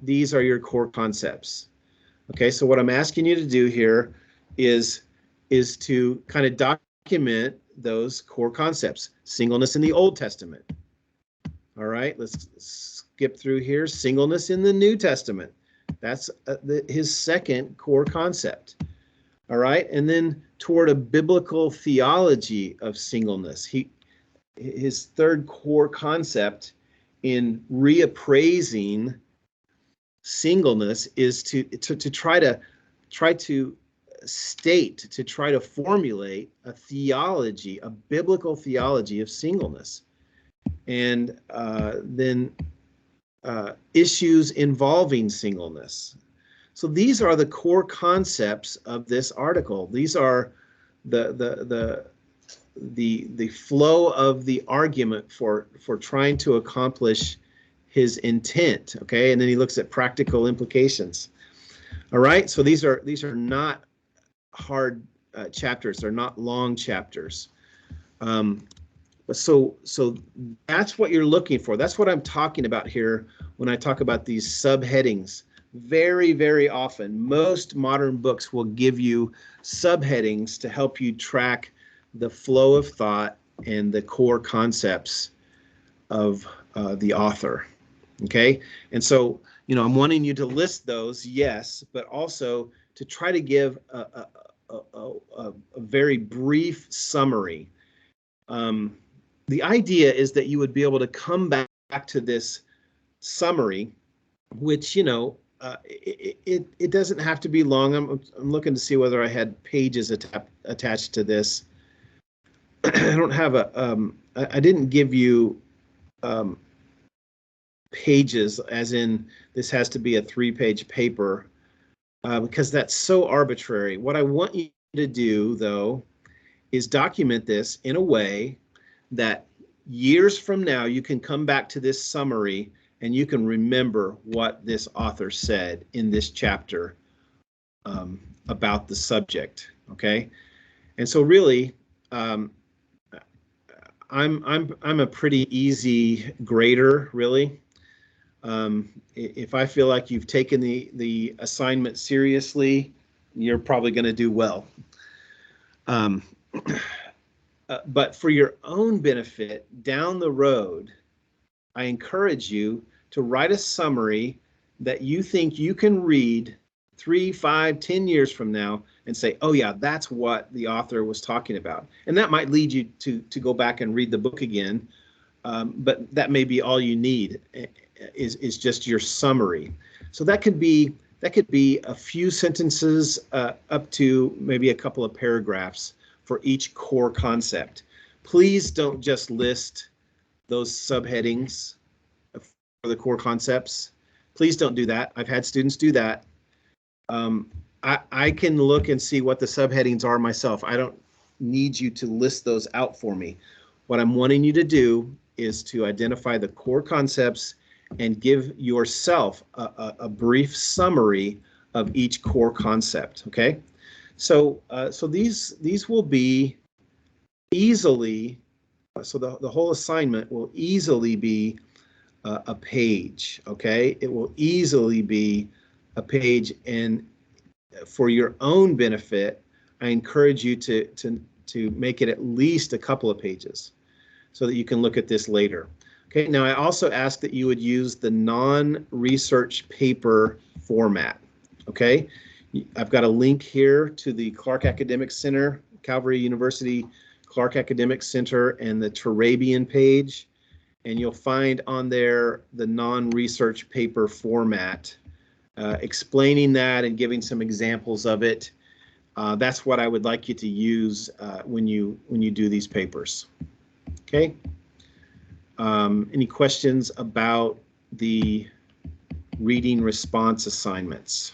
These are your core concepts. Okay, so what I'm asking you to do here is to kind of document those core concepts. Singleness in the Old Testament. All right, let's skip through here. Singleness in the New Testament. That's his second core concept. All right, and then toward a biblical theology of singleness. His third core concept in reappraising singleness is to try to formulate a theology, a biblical theology of singleness, and then issues involving singleness. So these are the core concepts of this article. These are the flow of the argument for trying to accomplish his intent. Okay, and then he looks at practical implications. All right, so these are not hard chapters. They're not long chapters. So that's what you're looking for. That's what I'm talking about here when I talk about these subheadings. Very, very often, most modern books will give you subheadings to help you track the flow of thought and the core concepts of the author. Okay, and so, you know, I'm wanting you to list those, yes, but also to try to give a very brief summary. The idea is that you would be able to come back to this summary, which, you know, it doesn't have to be long. I'm looking to see whether I had pages attached to this. I don't have I didn't give you pages, as in this has to be a 3-page paper, because that's so arbitrary. What I want you to do, though, is document this in a way that years from now you can come back to this summary and you can remember what this author said in this chapter about the subject. Okay, and so really, I'm a pretty easy grader, really. If I feel like you've taken the assignment seriously, you're probably going to do well. But for your own benefit down the road, I encourage you to write a summary that you think you can read 3, 5, 10 years from now and say, oh yeah, that's what the author was talking about. And that might lead you to go back and read the book again, but that may be all you need is just your summary. So that could be a few sentences up to maybe a couple of paragraphs for each core concept. Please don't just list those subheadings for the core concepts. Please don't do that. I've had students do that. I can look and see what the subheadings are myself. I don't need you to list those out for me. What I'm wanting you to do is to identify the core concepts and give yourself a brief summary of each core concept. Okay, so these will be easily, so the whole assignment will easily be a page. Okay, it will easily be a page, and for your own benefit, I encourage you to make it at least a couple of pages so that you can look at this later. Okay, now I also ask that you would use the non-research paper format. Okay, I've got a link here to the Clark Academic Center, Calvary University Clark Academic Center and the Turabian page, and you'll find on there the non-research paper format, explaining that and giving some examples of it. That's what I would like you to use when you do these papers. Okay. Any questions about the reading response assignments?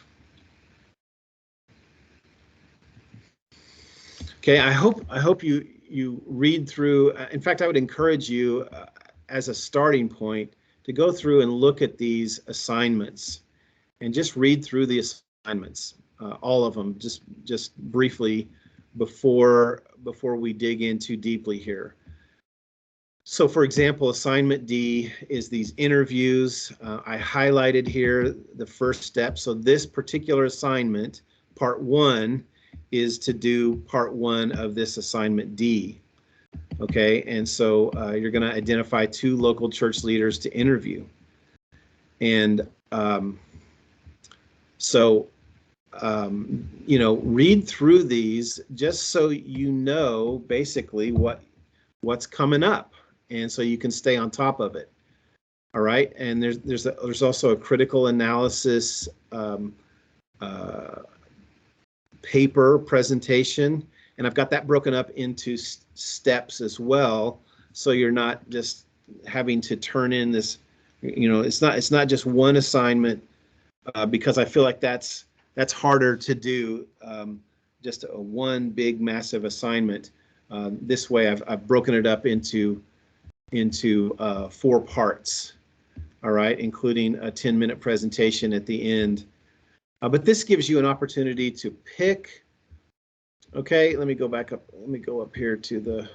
Okay, I hope you read through. In fact, I would encourage you as a starting point to go through and look at these assignments and just read through the assignments, all of them, just briefly before we dig in too deeply here. So for example, assignment D is these interviews. I highlighted here the first step. So this particular assignment, part 1, is to do part 1 of this assignment D. Okay, and so you're going to identify 2 local church leaders to interview. And you know, read through these just so you know basically what's coming up, and so you can stay on top of it. All right, and there's also a critical analysis paper presentation, and I've got that broken up into steps as well, so you're not just having to turn in this, you know, it's not just one assignment, because I feel like that's harder to do, just a one big massive assignment. This way I've broken it up into 4 parts, all right, including a 10-minute presentation at the end. But this gives you an opportunity to pick. Okay, let me go back up. Let me go up here to the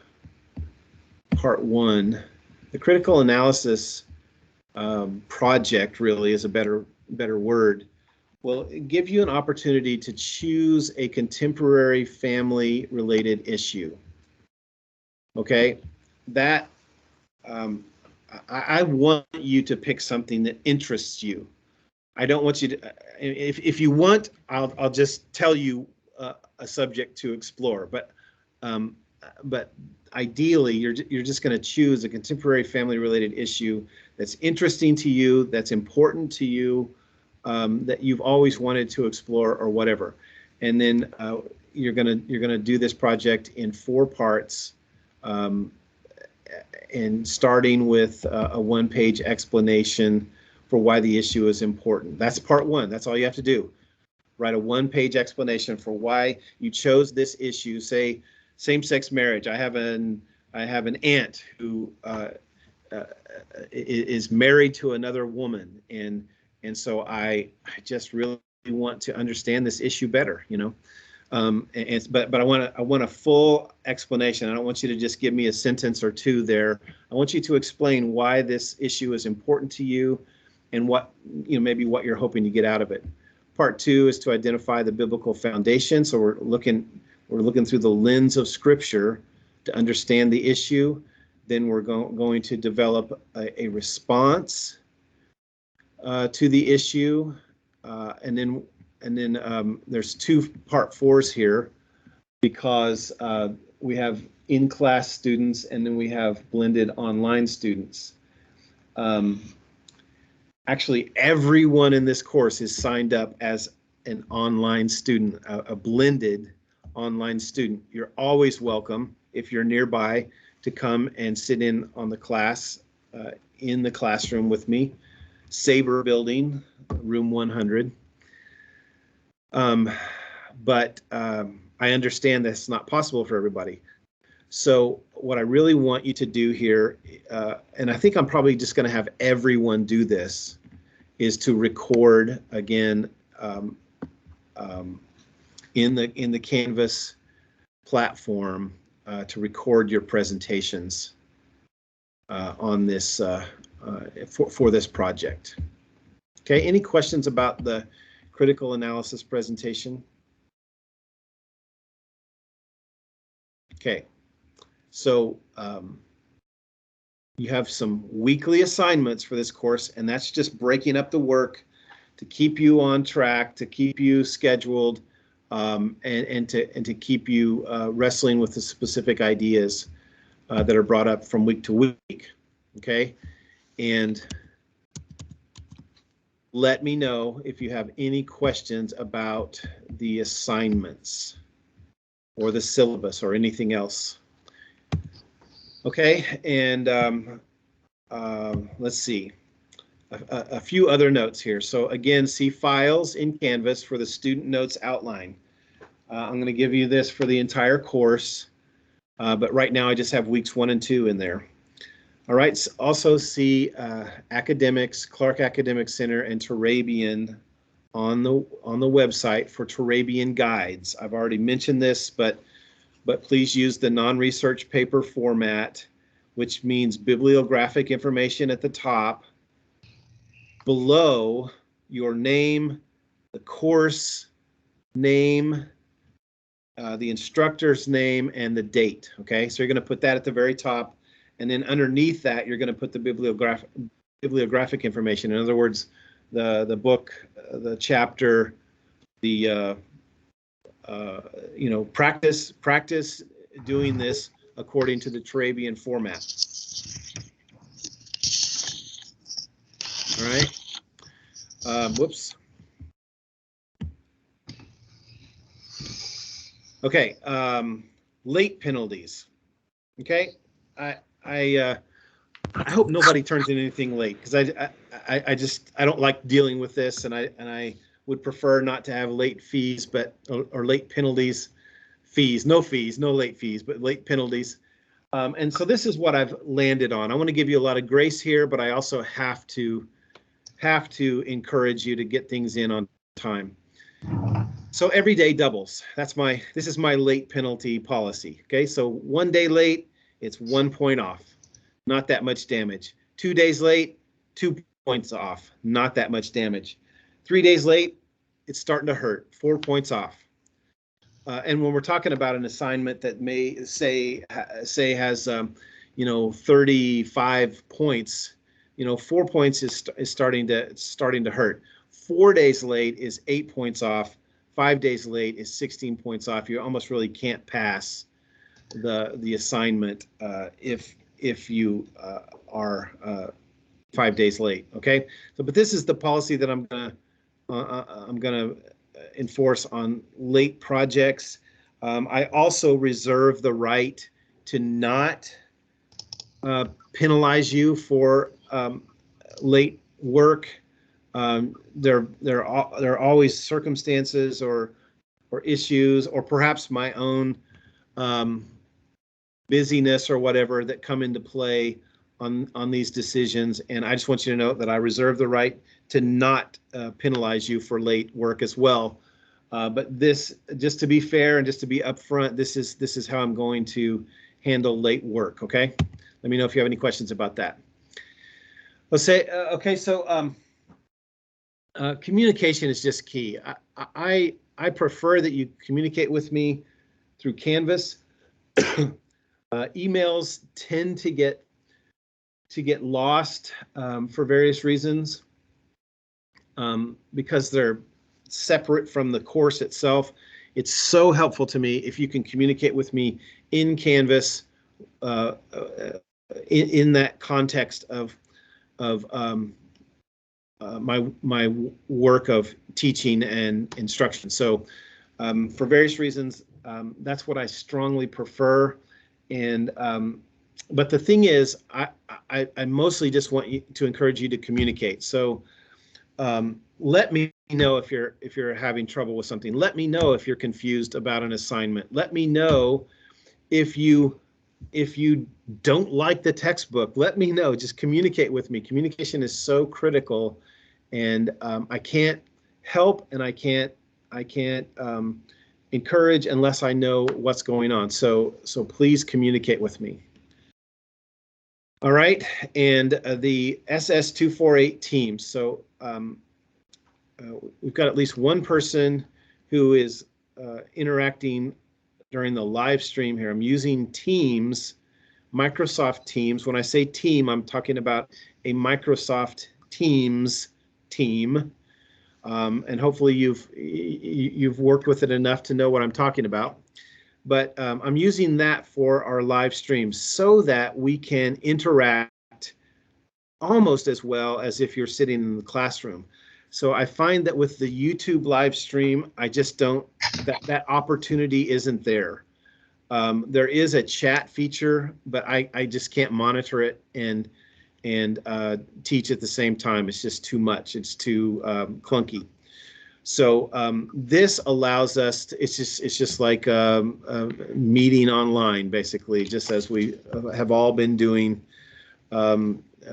part 1. The critical analysis project really is a better word. Will give you an opportunity to choose a contemporary family-related issue. Okay, that I want you to pick something that interests you. I don't want you to, if you want, I'll just tell you a subject to explore, but ideally you're just going to choose a contemporary family-related issue that's interesting to you, that's important to you, that you've always wanted to explore or whatever. And then you're gonna do this project in 4 parts, and starting with a 1-page explanation for why the issue is important. That's part 1. That's all you have to do. Write a 1-page explanation for why you chose this issue. Say same-sex marriage. I have an aunt who is married to another woman, and so I just really want to understand this issue better, you know. But I want a full explanation. I don't want you to just give me a sentence or 2 there. I want you to explain why this issue is important to you, and what, you know, maybe what you're hoping to get out of it. Part 2 is to identify the biblical foundation. So we're looking through the lens of Scripture to understand the issue. Then we're going to develop a response to the issue, and then there's 2 part 4s here, because we have in-class students and then we have blended online students. Actually, everyone in this course is signed up as an online student, a blended online student. You're always welcome, if you're nearby, to come and sit in on the class in the classroom with me. Sabre Building, room 100. But I understand that's not possible for everybody. So what I really want you to do here, and I think I'm probably just going to have everyone do this, is to record again in the Canvas platform, to record your presentations on this for this project. Okay, any questions about the critical analysis presentation? Okay, so you have some weekly assignments for this course, and that's just breaking up the work to keep you on track, to keep you scheduled. and to keep you wrestling with the specific ideas that are brought up from week to week. Okay, and let me know if you have any questions about the assignments or the syllabus or anything else. Okay, and let's see. A few other notes here. So again, see files in Canvas for the student notes outline. I'm going to give you this for the entire course, but right now I just have weeks 1 and 2 in there. All right, so also see academics, Clark Academic Center, and Turabian on the website for Turabian guides. I've already mentioned this, but please use the non-research paper format, which means bibliographic information at the top, below your name, the course name, the instructor's name, and the date. Okay, so you're going to put that at the very top, and then underneath that you're going to put the bibliographic information. In other words, the book, the chapter, the you know, practice doing this according to the Turabian format. All right. Whoops. Okay. Late penalties. Okay. I hope nobody turns in anything late, because I don't like dealing with this, and I would prefer not to have late fees, or late penalties, no late fees, but late penalties. And so this is what I've landed on. I want to give you a lot of grace here, but I also have to encourage you to get things in on time. So every day doubles. This is my late penalty policy. Okay, so 1 day late, it's 1 point off, not that much damage. 2 days late, 2 points off, not that much damage. 3 days late, it's starting to hurt, 4 points off. And when we're talking about an assignment that may say has you know, 35 points, you know, 4 points is starting to hurt. 4 days late is 8 points off. 5 days late is 16 points off. You almost really can't pass the assignment if you are 5 days late. Okay, so but this is the policy that I'm gonna enforce on late projects. I also reserve the right to not penalize you for late work. There are always circumstances or issues, or perhaps my own busyness or whatever that come into play on these decisions. And I just want you to know that I reserve the right to not penalize you for late work as well. But this, just to be fair and just to be upfront, this is how I'm going to handle late work. Okay, let me know if you have any questions about that. Let's say okay, so communication is just key. I prefer that you communicate with me through Canvas. Emails tend to get lost for various reasons, because they're separate from the course itself. It's so helpful to me if you can communicate with me in Canvas, in that context of my work of teaching and instruction. So for various reasons, that's what I strongly prefer. And but the thing is, I mostly just want you to encourage you to communicate. So let me know if you're having trouble with something. Let me know if you're confused about an assignment. Let me know if you don't like the textbook. Let me know. Just communicate with me. Communication is so critical, and I can't help and I can't encourage unless I know what's going on. So please communicate with me. All right, and the SS248 teams. So we've got at least one person who is interacting during the live stream here. I'm using Teams, Microsoft Teams. When I say team, I'm talking about a Microsoft Teams team. and hopefully you've worked with it enough to know what I'm talking about. But I'm using that for our live streams so that we can interact almost as well as if you're sitting in the classroom. So I find that with the YouTube live stream, I just don't, that opportunity isn't there. There is a chat feature, but I just can't monitor it and teach at the same time. It's just too much. It's too clunky. So this allows us to, it's just like a meeting online, basically, just as we have all been doing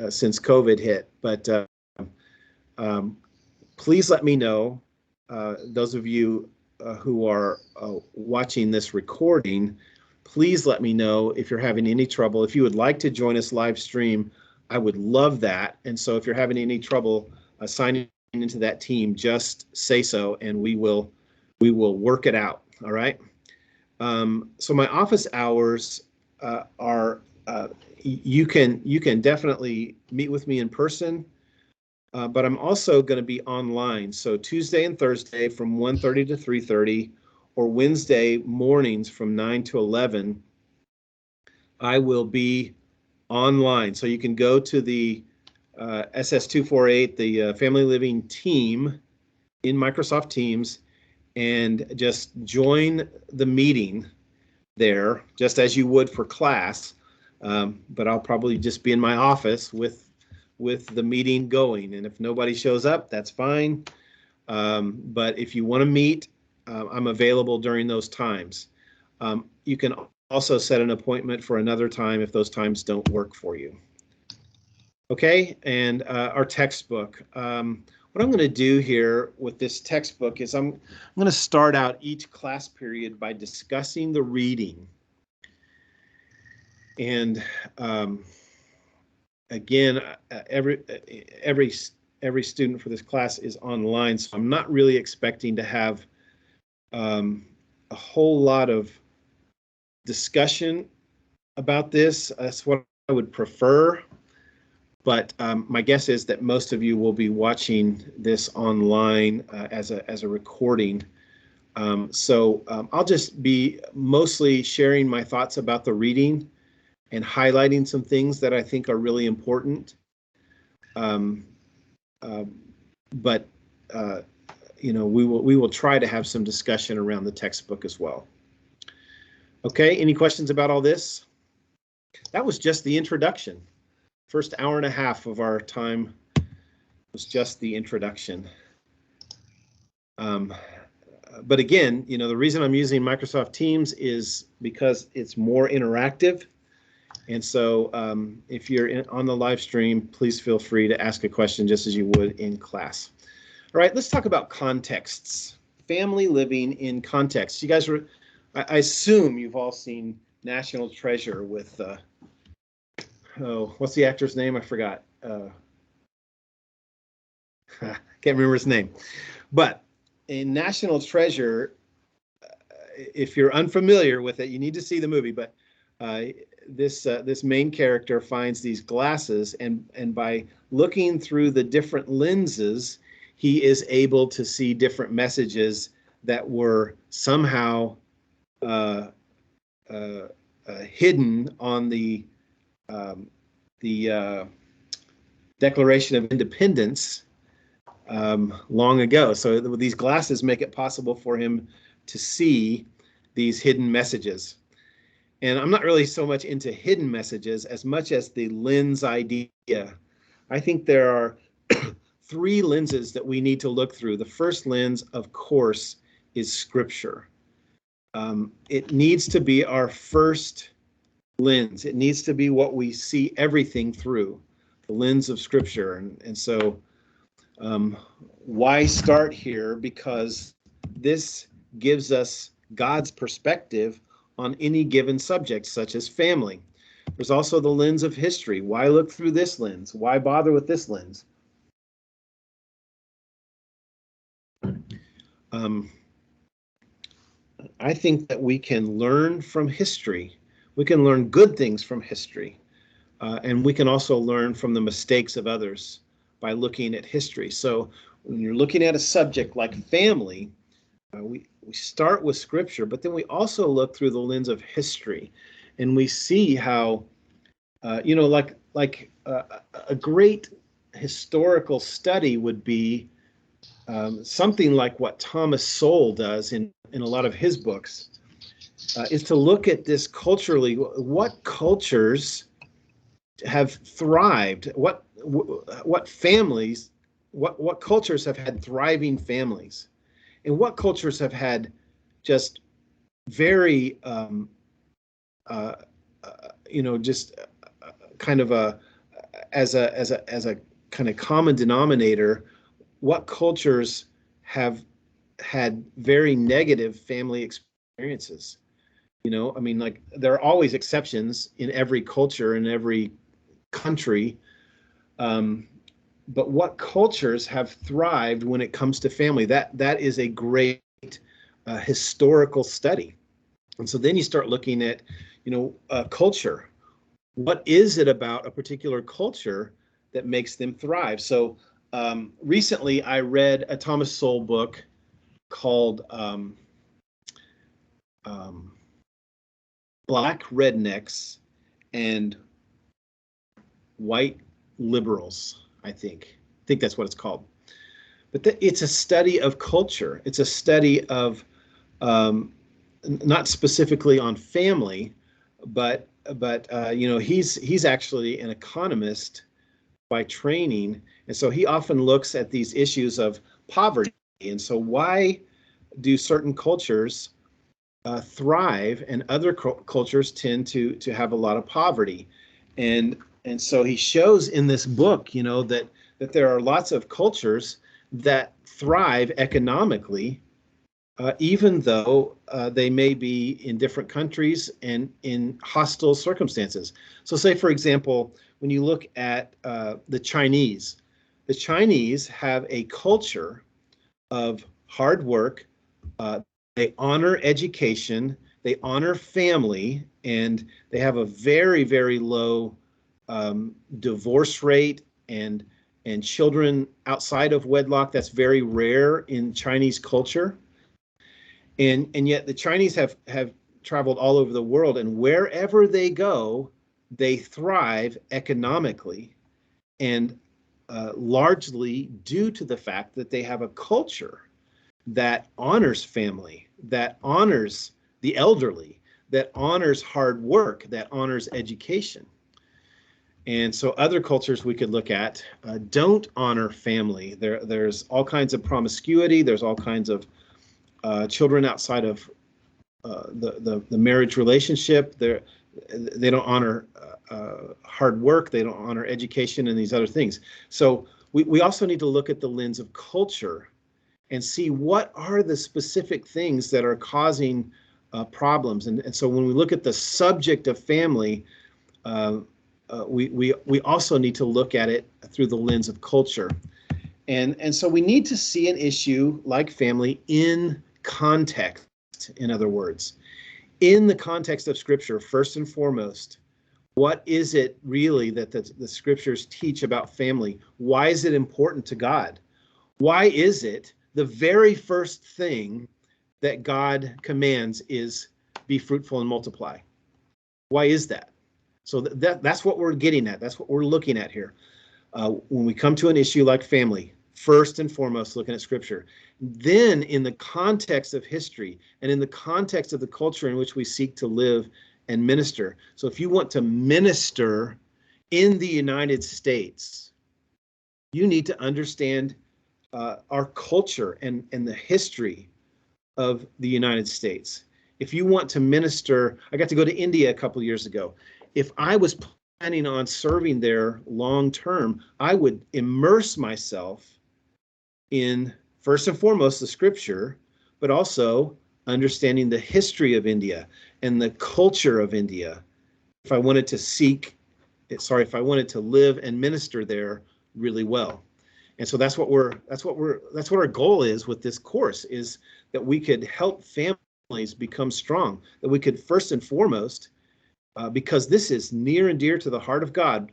since COVID hit. But please let me know, those of you who are watching this recording, please let me know if you're having any trouble. If you would like to join us live stream, I would love that. And so if you're having any trouble signing into that team, just say so, and we will work it out. All right. So my office hours are you can definitely meet with me in person, but I'm also going to be online. So Tuesday and Thursday from 1:30 to 3:30, or Wednesday mornings from 9 to 11, I will be online. So you can go to the SS248, the Family Living team in Microsoft Teams, and just join the meeting there, just as you would for class. But I'll probably just be in my office with the meeting going. And if nobody shows up, that's fine. But if you want to meet, I'm available during those times. You can also set an appointment for another time if those times don't work for you. Okay, and our textbook. What I'm going to do here with this textbook is I'm going to start out each class period by discussing the reading. And again, every student for this class is online, so I'm not really expecting to have a whole lot of discussion about this. That's what I would prefer. But my guess is that most of you will be watching this online as a recording. So I'll just be mostly sharing my thoughts about the reading and highlighting some things that I think are really important. But you know, we will try to have some discussion around the textbook as well. Okay, any questions about all this? That was just the introduction. First hour and a half of our time was just the introduction. But again, you know, the reason I'm using Microsoft Teams is because it's more interactive. And so if you're on the live stream, please feel free to ask a question just as you would in class. All right, let's talk about contexts. Family living in context. You guys were, I assume you've all seen National Treasure with, oh, what's the actor's name? I forgot. Can't remember his name. But in National Treasure, if you're unfamiliar with it, you need to see the movie. But this main character finds these glasses, and by looking through the different lenses, he is able to see different messages that were somehow hidden on the Declaration of Independence long ago. So these glasses make it possible for him to see these hidden messages. And I'm not really so much into hidden messages as much as the lens idea. I think there are three lenses that we need to look through. The first lens, of course, is Scripture. It needs to be our first lens. It needs to be what we see everything through, the lens of Scripture. And so why start here? Because this gives us God's perspective on any given subject, such as family. There's also the lens of history. Why look through this lens? Why bother with this lens? I think that we can learn from history. We can learn good things from history. And we can also learn from the mistakes of others by looking at history. So when you're looking at a subject like family, we start with scripture, but then we also look through the lens of history, and we see how, a great historical study would be something like what Thomas Sowell does in a lot of his books, is to look at this culturally. What cultures have thrived? What families? What cultures have had thriving families, and what cultures have had just very, just kind of as a kind of common denominator, what cultures have had very negative family experiences. I mean, like, there are always exceptions in every culture, in every country. But what cultures have thrived when it comes to family? That is a great historical study. And so then you start looking at, culture. What is it about a particular culture that makes them thrive? So recently I read a Thomas Sowell book called Black Rednecks and White Liberals, I think that's what it's called. But it's a study of culture. It's a study of not specifically on family, but he's actually an economist by training, and so he often looks at these issues of poverty. And so why do certain cultures thrive and other cultures tend to have a lot of poverty? And so he shows in this book, that there are lots of cultures that thrive economically, even though they may be in different countries and in hostile circumstances. So say, for example, when you look at the Chinese have a culture of hard work. They honor education, they honor family, and they have a very, very low divorce rate and children outside of wedlock. That's very rare in Chinese culture. And yet the Chinese have traveled all over the world, and wherever they go, they thrive economically, and largely due to the fact that they have a culture that honors family, that honors the elderly, that honors hard work, that honors education. And so other cultures we could look at don't honor family. There's all kinds of promiscuity. There's all kinds of children outside of the marriage relationship. They don't honor hard work. They don't honor education and these other things. So we also need to look at the lens of culture and see what are the specific things that are causing problems. And so when we look at the subject of family, we also need to look at it through the lens of culture. And so we need to see an issue like family in context, in other words, in the context of Scripture, first and foremost. What is it really that the Scriptures teach about family? Why is it important to God? Why is it the very first thing that God commands is be fruitful and multiply? Why is that? So that's what we're getting at. That's what we're looking at here. When we come to an issue like family, first and foremost, looking at Scripture. Then in the context of history and in the context of the culture in which we seek to live and minister. So if you want to minister in the United States, you need to understand our culture and the history of the United States. If you want to minister, I got to go to India a couple of years ago. If I was planning on serving there long term, I would immerse myself in, first and foremost, the Scripture, but also understanding the history of India and the culture of India. If I wanted to live and minister there really well. And so that's what our goal is with this course, is that we could help families become strong, that we could first and foremost, because this is near and dear to the heart of God,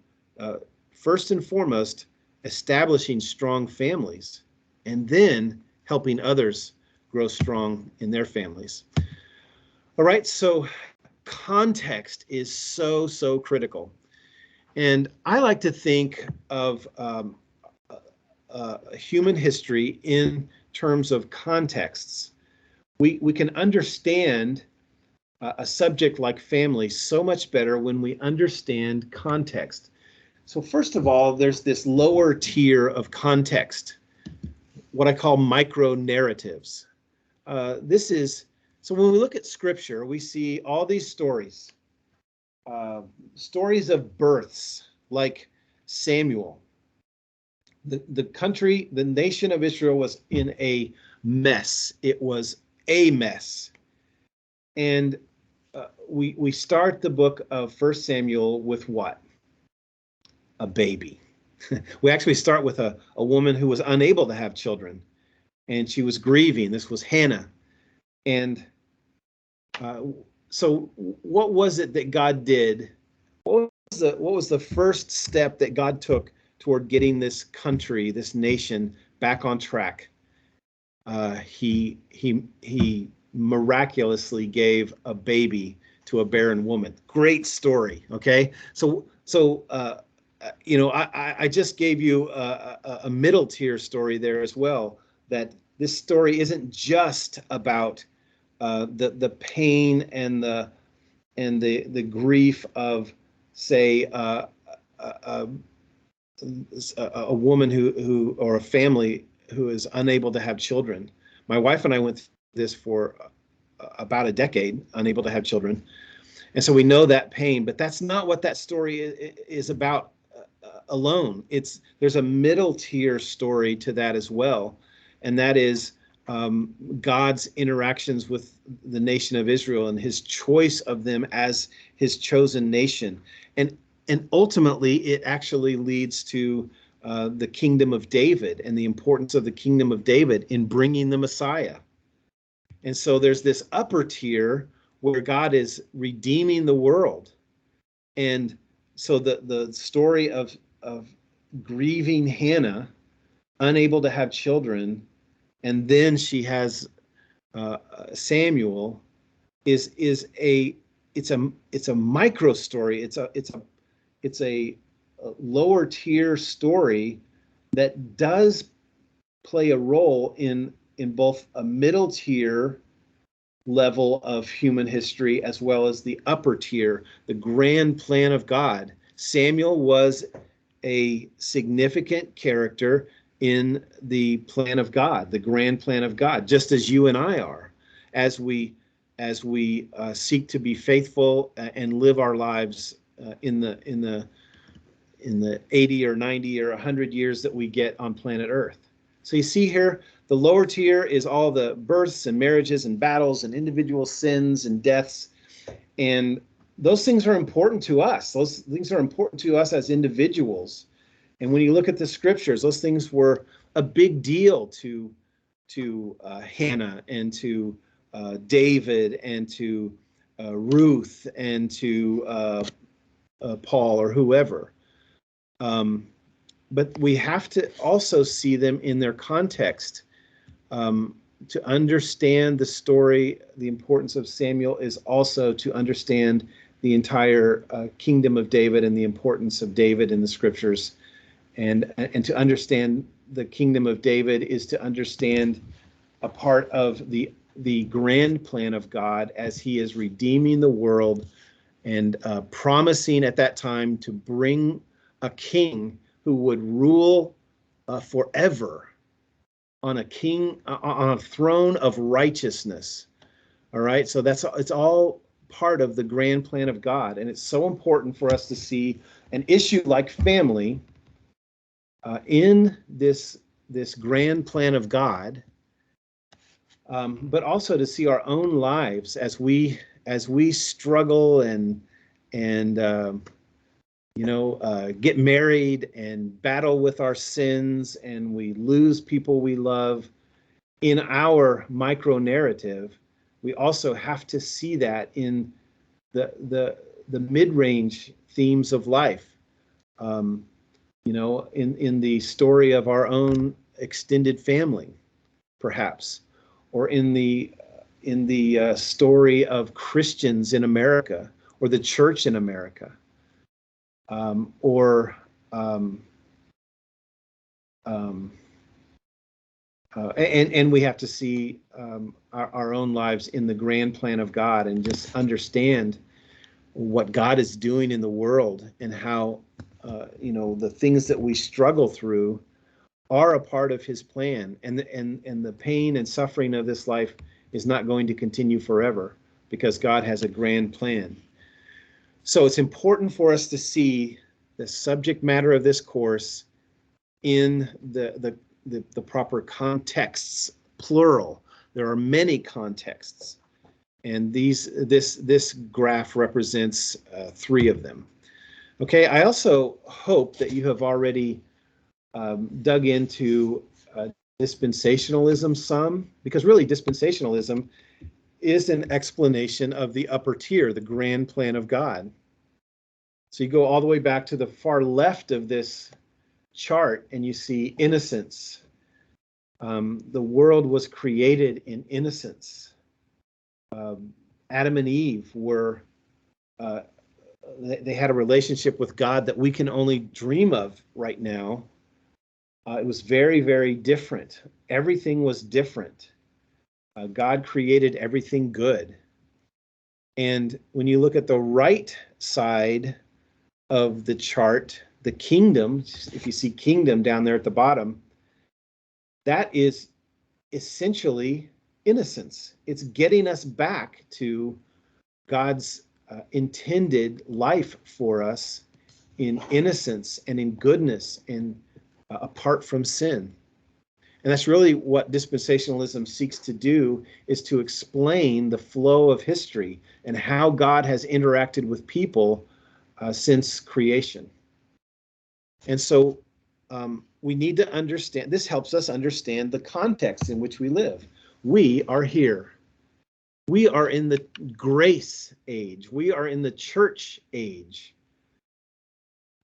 first and foremost, establishing strong families and then helping others grow strong in their families. All right, so context is so critical. And I like to think of human history in terms of contexts. We can understand a subject like family so much better when we understand context. So first of all, there's this lower tier of context, what I call micro narratives. So when we look at scripture, we see all these stories, stories of births like Samuel. The country, the nation of Israel was in a mess. It was a mess. And we start the book of 1 Samuel with what? A baby. We actually start with a woman who was unable to have children, and she was grieving. This was Hannah. And so what was it that God did? What was the first step that God took toward getting this country, this nation, back on track? He miraculously gave a baby to a barren woman. Great story. Okay, so I just gave you a middle tier story there as well. That this story isn't just about the pain and the grief of, say, a woman who or a family who is unable to have children. My wife and I went through this for about a decade, unable to have children. And so we know that pain, but that's not what that story is about alone. There's a middle tier story to that as well. And that is God's interactions with the nation of Israel and his choice of them as his chosen nation. And ultimately, it actually leads to the kingdom of David and the importance of the kingdom of David in bringing the Messiah. And so there's this upper tier where God is redeeming the world. And so the story of grieving Hannah, unable to have children, and then she has Samuel it's a micro story. It's a lower tier story that does play a role in both a middle tier level of human history as well as the upper tier, the grand plan of God. Samuel was a significant character in the plan of God, the grand plan of God, just as you and I are, as we seek to be faithful and live our lives in the 80 or 90 or 100 years that we get on planet Earth. So you see here, the lower tier is all the births and marriages and battles and individual sins and deaths. And those things are important to us. Those things are important to us as individuals. And when you look at the scriptures, those things were a big deal to Hannah and to David and to Ruth and to Paul or whoever. But we have to also see them in their context. To understand the story, the importance of Samuel is also to understand the entire kingdom of David and the importance of David in the scriptures. And to understand the kingdom of David is to understand a part of the grand plan of God as he is redeeming the world and promising at that time to bring a king who would rule forever on a throne of righteousness. All right, so it's all part of the grand plan of God, and it's so important for us to see an issue like family in this grand plan of God, but also to see our own lives as we struggle and get married and battle with our sins, and we lose people we love. In our micro narrative, we also have to see that in the mid-range themes of life. In the story of our own extended family, perhaps, or in the story of Christians in America or the church in America, and we have to see our own lives in the grand plan of God and just understand what God is doing in the world and how the things that we struggle through are a part of his plan, and the pain and suffering of this life is not going to continue forever because God has a grand plan. So it's important for us to see the subject matter of this course in the proper contexts, plural. There are many contexts, and this graph represents 3 of them. Okay, I also hope that you have already dug into dispensationalism some, because really dispensationalism is an explanation of the upper tier, the grand plan of God. So you go all the way back to the far left of this chart and you see innocence. The world was created in innocence. Adam and Eve were, they had a relationship with God that we can only dream of right now. It was very, very different. Everything was different. God created everything good. And when you look at the right side of the chart, the kingdom, if you see kingdom down there at the bottom, that is essentially innocence. It's getting us back to God's intended life for us in innocence and in goodness and apart from sin. And that's really what dispensationalism seeks to do, is to explain the flow of history and how God has interacted with people since creation. And so we need to understand, this helps us understand the context in which we live. We are here. We are in the grace age. We are in the church age.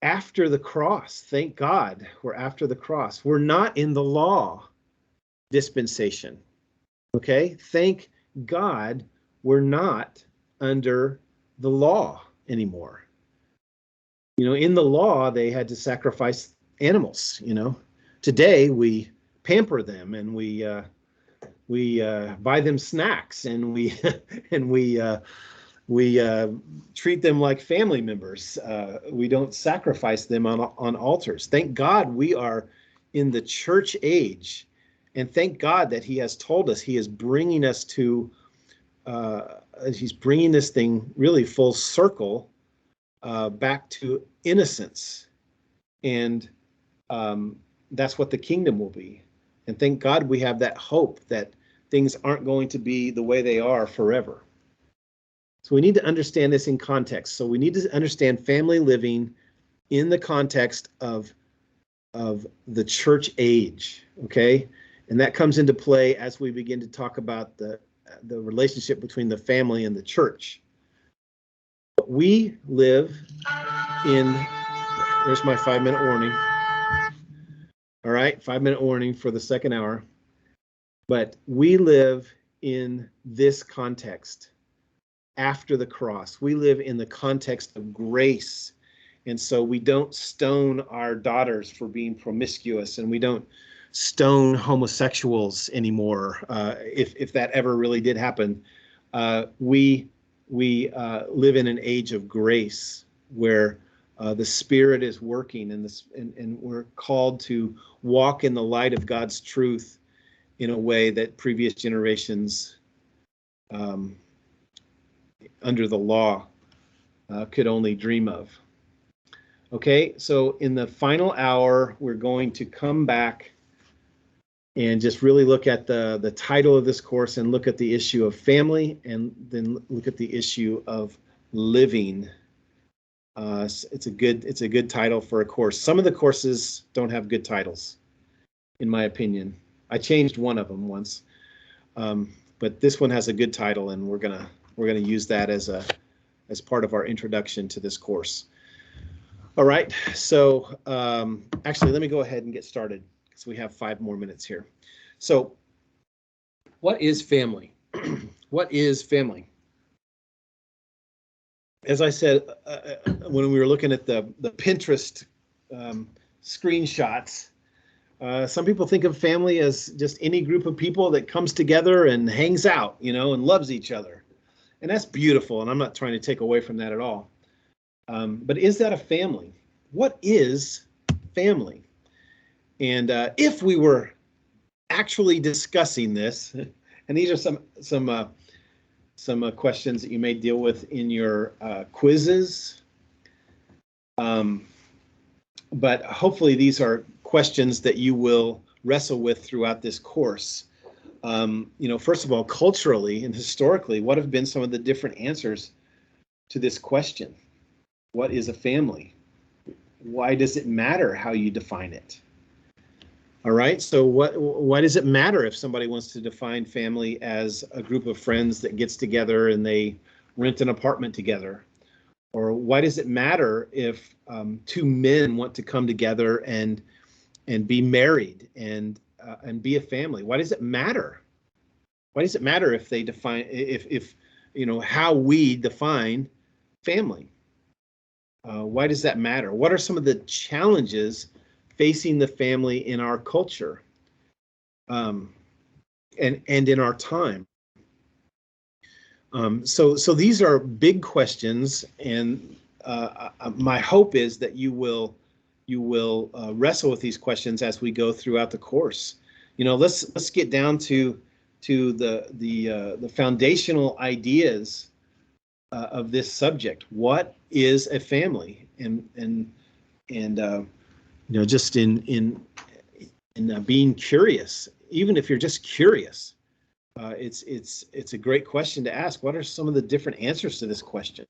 After the cross, thank God we're after the cross. We're not in the law dispensation. Okay? Thank God we're not under the law anymore. In the law, they had to sacrifice animals. Today we pamper them and we buy them snacks and we we treat them like family members. We don't sacrifice them on altars. Thank God we are in the church age, and thank God that he has told us he is bringing us to, he's bringing this thing really full circle back to innocence. And that's what the kingdom will be. And thank God we have that hope that things aren't going to be the way they are forever. So we need to understand this in context. So we need to understand family living in the context of the church age, okay? And that comes into play as we begin to talk about the relationship between the family and the church. We live in, there's my 5-minute warning. All right, 5-minute warning for the second hour. But we live in this context. After the cross, we live in the context of grace. And so we don't stone our daughters for being promiscuous, and we don't stone homosexuals anymore. If that ever really did happen, we live in an age of grace where the Spirit is working, and we're called to walk in the light of God's truth in a way that previous generations under the law could only dream of. Okay, so in the final hour, we're going to come back and just really look at the title of this course and look at the issue of family, and then look at the issue of living. It's a good title for a course. Some of the courses don't have good titles, in my opinion. I changed one of them once, but this one has a good title, and we're gonna use that as part of our introduction to this course. All right, so actually, let me go ahead and get started, So we have 5 more minutes here. So what is family? What is family? As I said, when we were looking at the Pinterest screenshots, some people think of family as just any group of people that comes together and hangs out, and loves each other. And that's beautiful, and I'm not trying to take away from that at all. But is that a family? What is family? And if we were actually discussing this, and these are some questions that you may deal with in your quizzes, but hopefully these are questions that you will wrestle with throughout this course. First of all, culturally and historically, what have been some of the different answers to this question? What is a family? Why does it matter how you define it? All right, so why does it matter if somebody wants to define family as a group of friends that gets together and they rent an apartment together? Or why does it matter if 2 men want to come together and be married and be a family? Why does it matter? Why does it matter if they define how we define family? Why does that matter? What are some of the challenges facing the family in our culture and in our time? So these are big questions, and my hope is that you will wrestle with these questions as we go throughout the course. Let's get down to the foundational ideas of this subject. What is a family? And just in being curious, even if you're just curious, it's a great question to ask. What are some of the different answers to this question?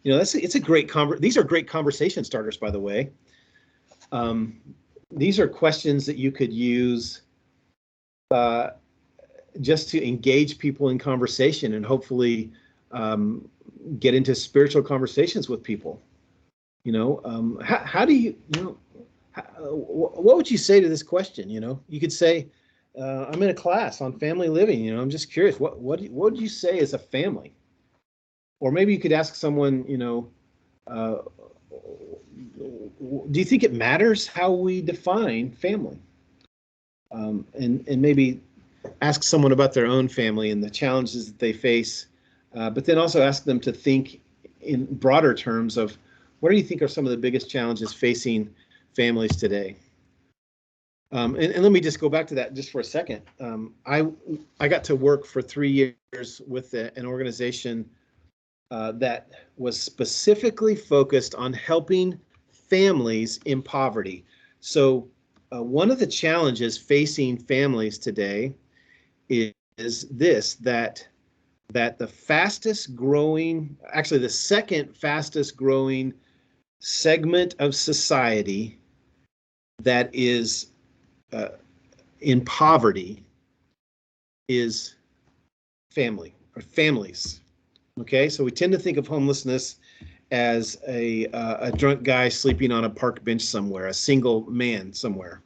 It's a great these are great conversation starters, by the way. These are questions that you could use just to engage people in conversation and hopefully get into spiritual conversations with people. How do you, what would you say to this question? You could say, I'm in a class on family living. I'm just curious. What would you say is a family? Or maybe you could ask someone, do you think it matters how we define family? And maybe ask someone about their own family and the challenges that they face, but then also ask them to think in broader terms of what do you think are some of the biggest challenges facing families today? And let me just go back to that just for a second. I got to work for 3 years with an organization that was specifically focused on helping families in poverty. So one of the challenges facing families today is this, that the fastest growing, actually the second fastest growing segment of society that is in poverty is family or families. Okay, so we tend to think of homelessness as a drunk guy sleeping on a park bench somewhere, a single man somewhere.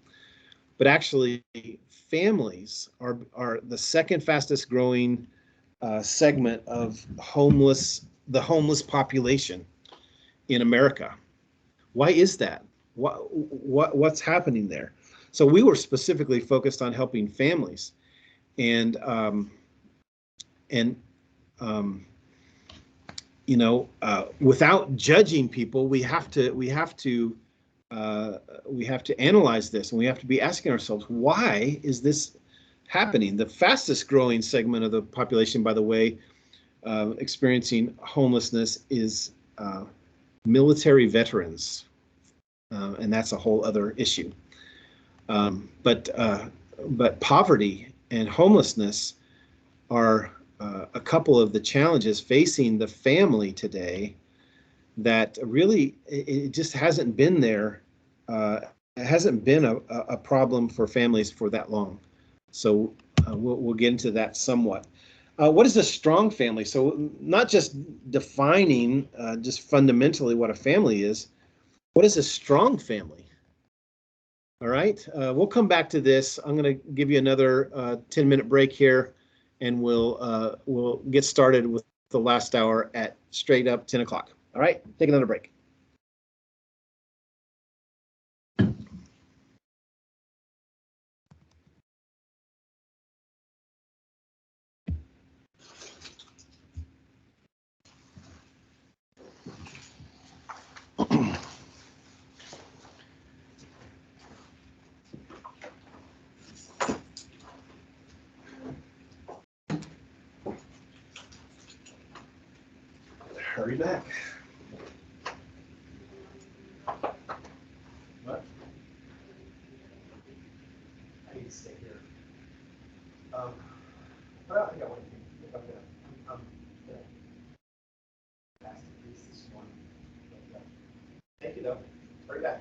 But actually, families are the second fastest growing segment of the homeless population in America. Why is that? What's happening there? So we were specifically focused on helping families, and without judging people, we have to analyze this, and we have to be asking ourselves, why is this happening? The fastest growing segment of the population, by the way, experiencing homelessness is military veterans, and that's a whole other issue. But poverty and homelessness are a couple of the challenges facing the family today that really it just hasn't been there. It hasn't been a problem for families for that long. So we'll get into that somewhat. What is a strong family? So not just defining just fundamentally what a family is. What is a strong family? All right, we'll come back to this. I'm going to give you another 10-minute break here, and we'll get started with the last hour at straight up 10 o'clock. All right, take another break. Hurry back. What? I need to stay here. Well, I think I want to. I think I'm gonna pass at least this one. Thank you, though. Hurry back.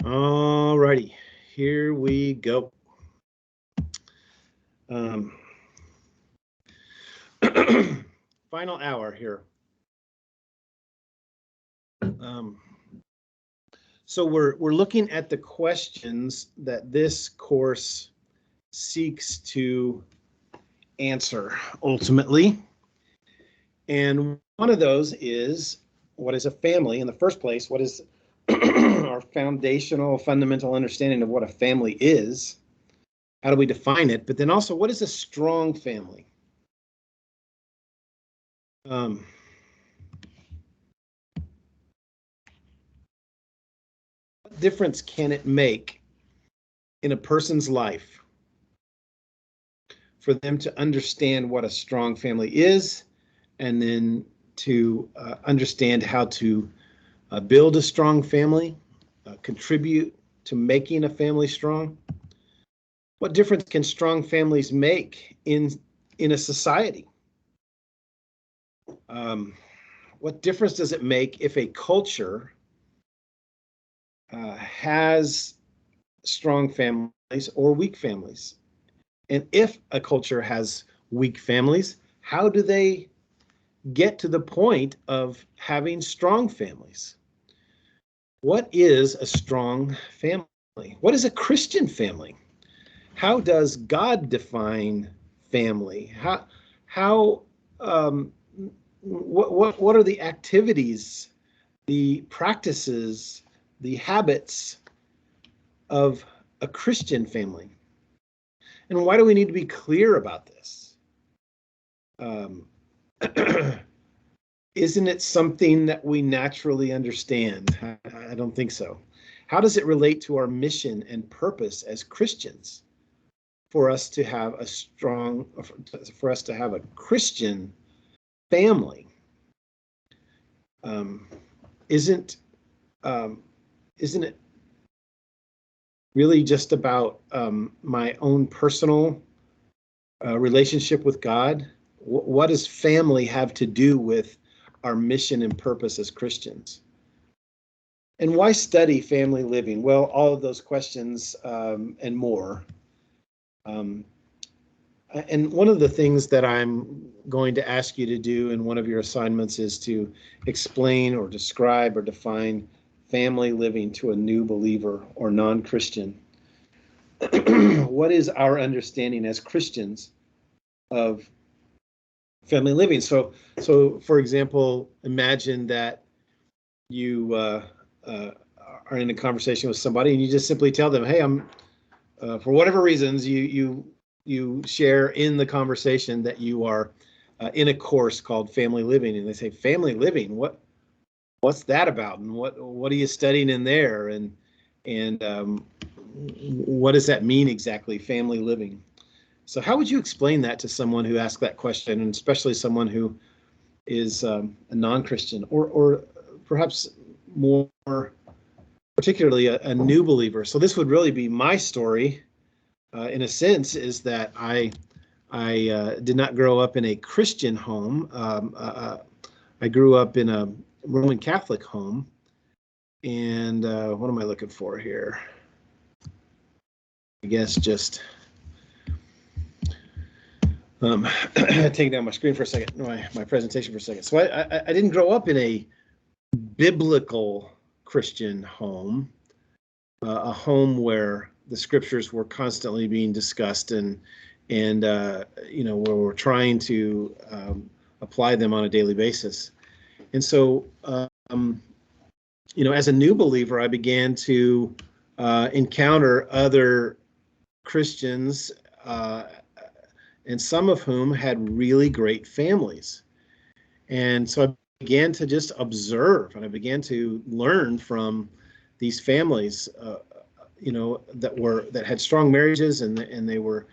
All righty, here we go. Final hour here. So we're looking at the questions that this course seeks to answer ultimately. And one of those is, what is a family in the first place? What is our foundational, fundamental understanding of what a family is? How do we define it? But then also, what is a strong family? What difference can it make in a person's life for them to understand what a strong family is, and then to understand how to build a strong family, contribute to making a family strong? What difference can strong families make in a society? What difference does it make if a culture has strong families or weak families? And if a culture has weak families, how do they get to the point of having strong families? What is a strong family? What is a Christian family? How does God define family? What are the activities, the practices, the habits of a Christian family? And why do we need to be clear about this? Isn't it something that we naturally understand? I don't think so. How does it relate to our mission and purpose as Christians for us to have a Christian family? Isn't it really just about my own personal relationship with God? What does family have to do with our mission and purpose as Christians? And why study family living? Well, all of those questions and more. And one of the things that I'm going to ask you to do in one of your assignments is to explain or describe or define family living to a new believer or non-Christian. What is our understanding as Christians of family living. So for example, imagine that you are in a conversation with somebody and you just simply tell them, hey, I'm for whatever reasons you share in the conversation that you are in a course called family living, and they say, family living, what's that about, and what are you studying in there, and what does that mean exactly, family living? So how would you explain that to someone who asks that question, and especially someone who is a non-Christian, or perhaps more particularly a new believer? So this would really be my story, in a sense, is that I did not grow up in a Christian home. I grew up in a Roman Catholic home, and what am I looking for here? I guess just taking down my screen for a second, my presentation for a second. So I didn't grow up in a biblical Christian home, a home where the scriptures were constantly being discussed, and where we're trying to apply them on a daily basis. And so, as a new believer, I began to encounter other Christians, and some of whom had really great families. And so I began to just observe, and I began to learn from these families, that had strong marriages, and they were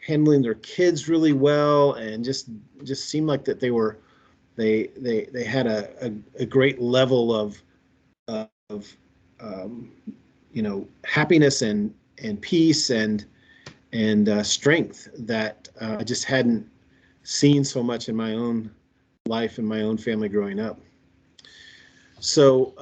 handling their kids really well, and just seemed like that they had a great level of happiness and peace and strength that I just hadn't seen so much in my own life and my own family growing up. So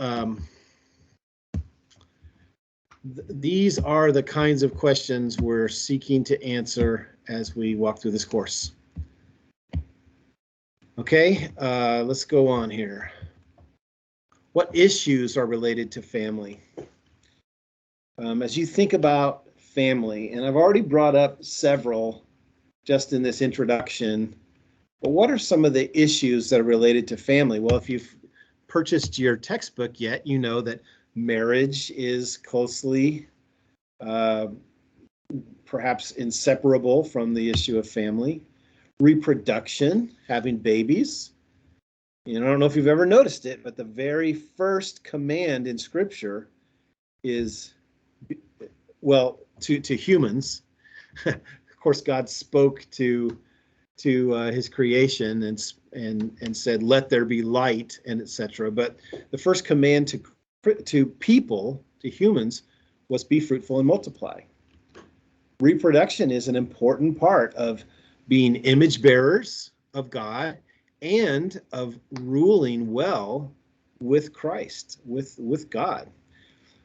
these are the kinds of questions we're seeking to answer as we walk through this course. Okay, let's go on here. What issues are related to family? As you think about family, and I've already brought up several just in this introduction, but what are some of the issues that are related to family? Well, if you've purchased your textbook yet, you know that marriage is closely, perhaps inseparable from the issue of family. Reproduction, having babies. I don't know if you've ever noticed it, but the very first command in Scripture is, well, to humans. Of course, God spoke to his creation and said, "Let there be light," and etc. But the first command to people, to humans, was be fruitful and multiply. Reproduction is an important part of being image bearers of God and of ruling well with Christ, with God.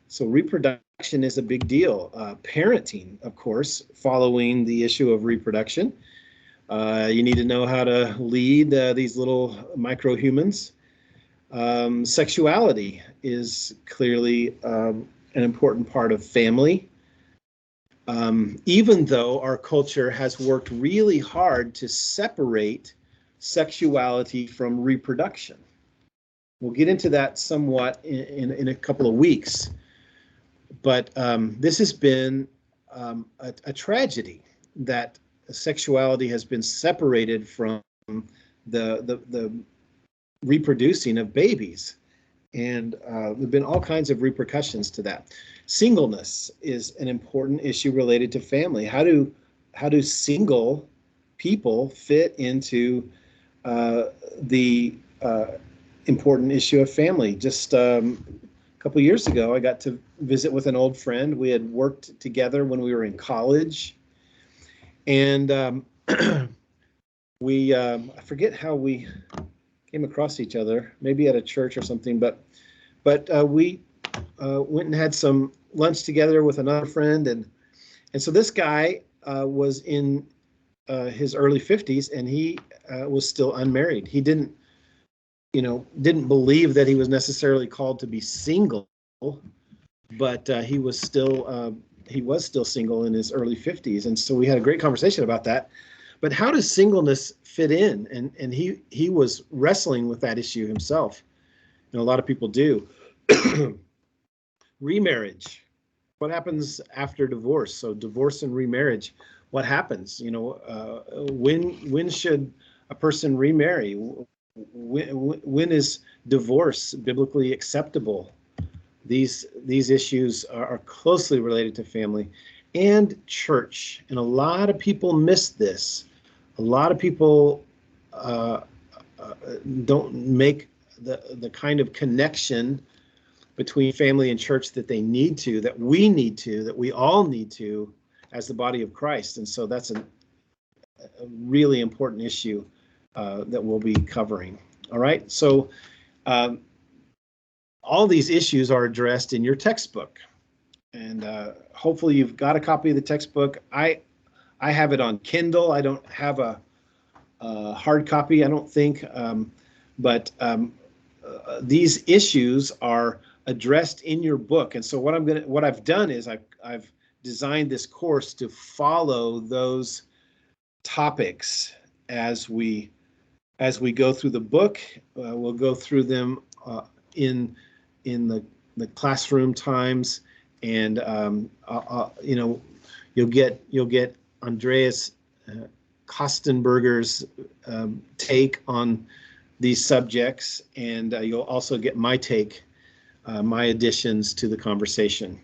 So reproduction is a big deal. Parenting, of course, following the issue of reproduction. You need to know how to lead these little micro-humans. Sexuality is clearly an important part of family. Even though our culture has worked really hard to separate sexuality from reproduction. We'll get into that somewhat in a couple of weeks. But this has been a tragedy, that sexuality has been separated from the reproducing of babies. And there have been all kinds of repercussions to that. Singleness is an important issue related to family. How do single people fit into the important issue of family? Just a couple of years ago, I got to visit with an old friend. We had worked together when we were in college, and I forget how we came across each other, maybe at a church or something, but we went and had some lunch together with another friend, and so this guy was in his early 50s, and he was still unmarried. He didn't believe that he was necessarily called to be single, but he was still single in his early 50s, and so we had a great conversation about that. But how does singleness fit in? And he was wrestling with that issue himself, and a lot of people do. Remarriage. What happens after divorce? So divorce and remarriage. What happens? When should a person remarry? When is divorce biblically acceptable? These issues are closely related to family and church, and a lot of people miss this. A lot of people don't make the kind of connection between family and church that they need to, that we all need to as the body of Christ. And so that's a really important issue that we'll be covering. All right, so all these issues are addressed in your textbook, and hopefully you've got a copy of the textbook. I have it on Kindle. I don't have a hard copy, I don't think, but these issues are addressed in your book. And so what I've done is I've designed this course to follow those topics as we go through the book. We'll go through them in the classroom times, and you'll get Andreas Kostenberger's take on these subjects, and you'll also get my take, my additions to the conversation.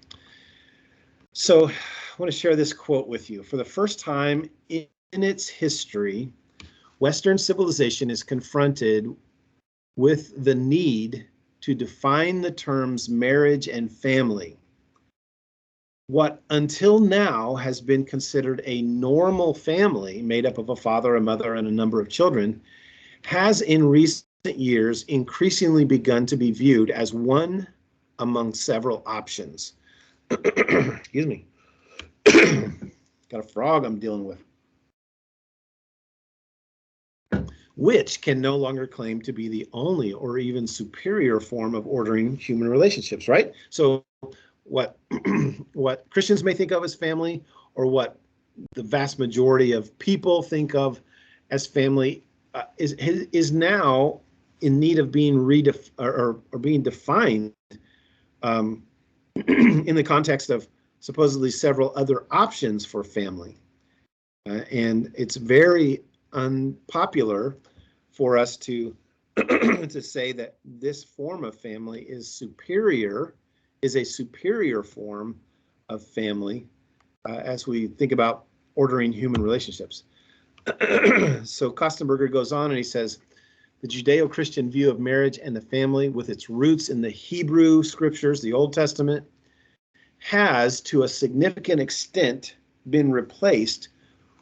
So I want to share this quote with you. For the first time in its history, Western civilization is confronted with the need to define the terms marriage and family. What until now has been considered a normal family made up of a father, a mother, and a number of children has in recent years increasingly begun to be viewed as one among several options. Excuse me. Got a frog I'm dealing with. Which can no longer claim to be the only or even superior form of ordering human relationships, right? So what Christians may think of as family, or what the vast majority of people think of as family, is now in need of being being defined in the context of supposedly several other options for family. And it's very unpopular for us to to say that this form of family is a superior form of family as we think about ordering human relationships. So Kostenberger goes on and he says, the Judeo-Christian view of marriage and the family, with its roots in the Hebrew scriptures, the Old Testament, has to a significant extent been replaced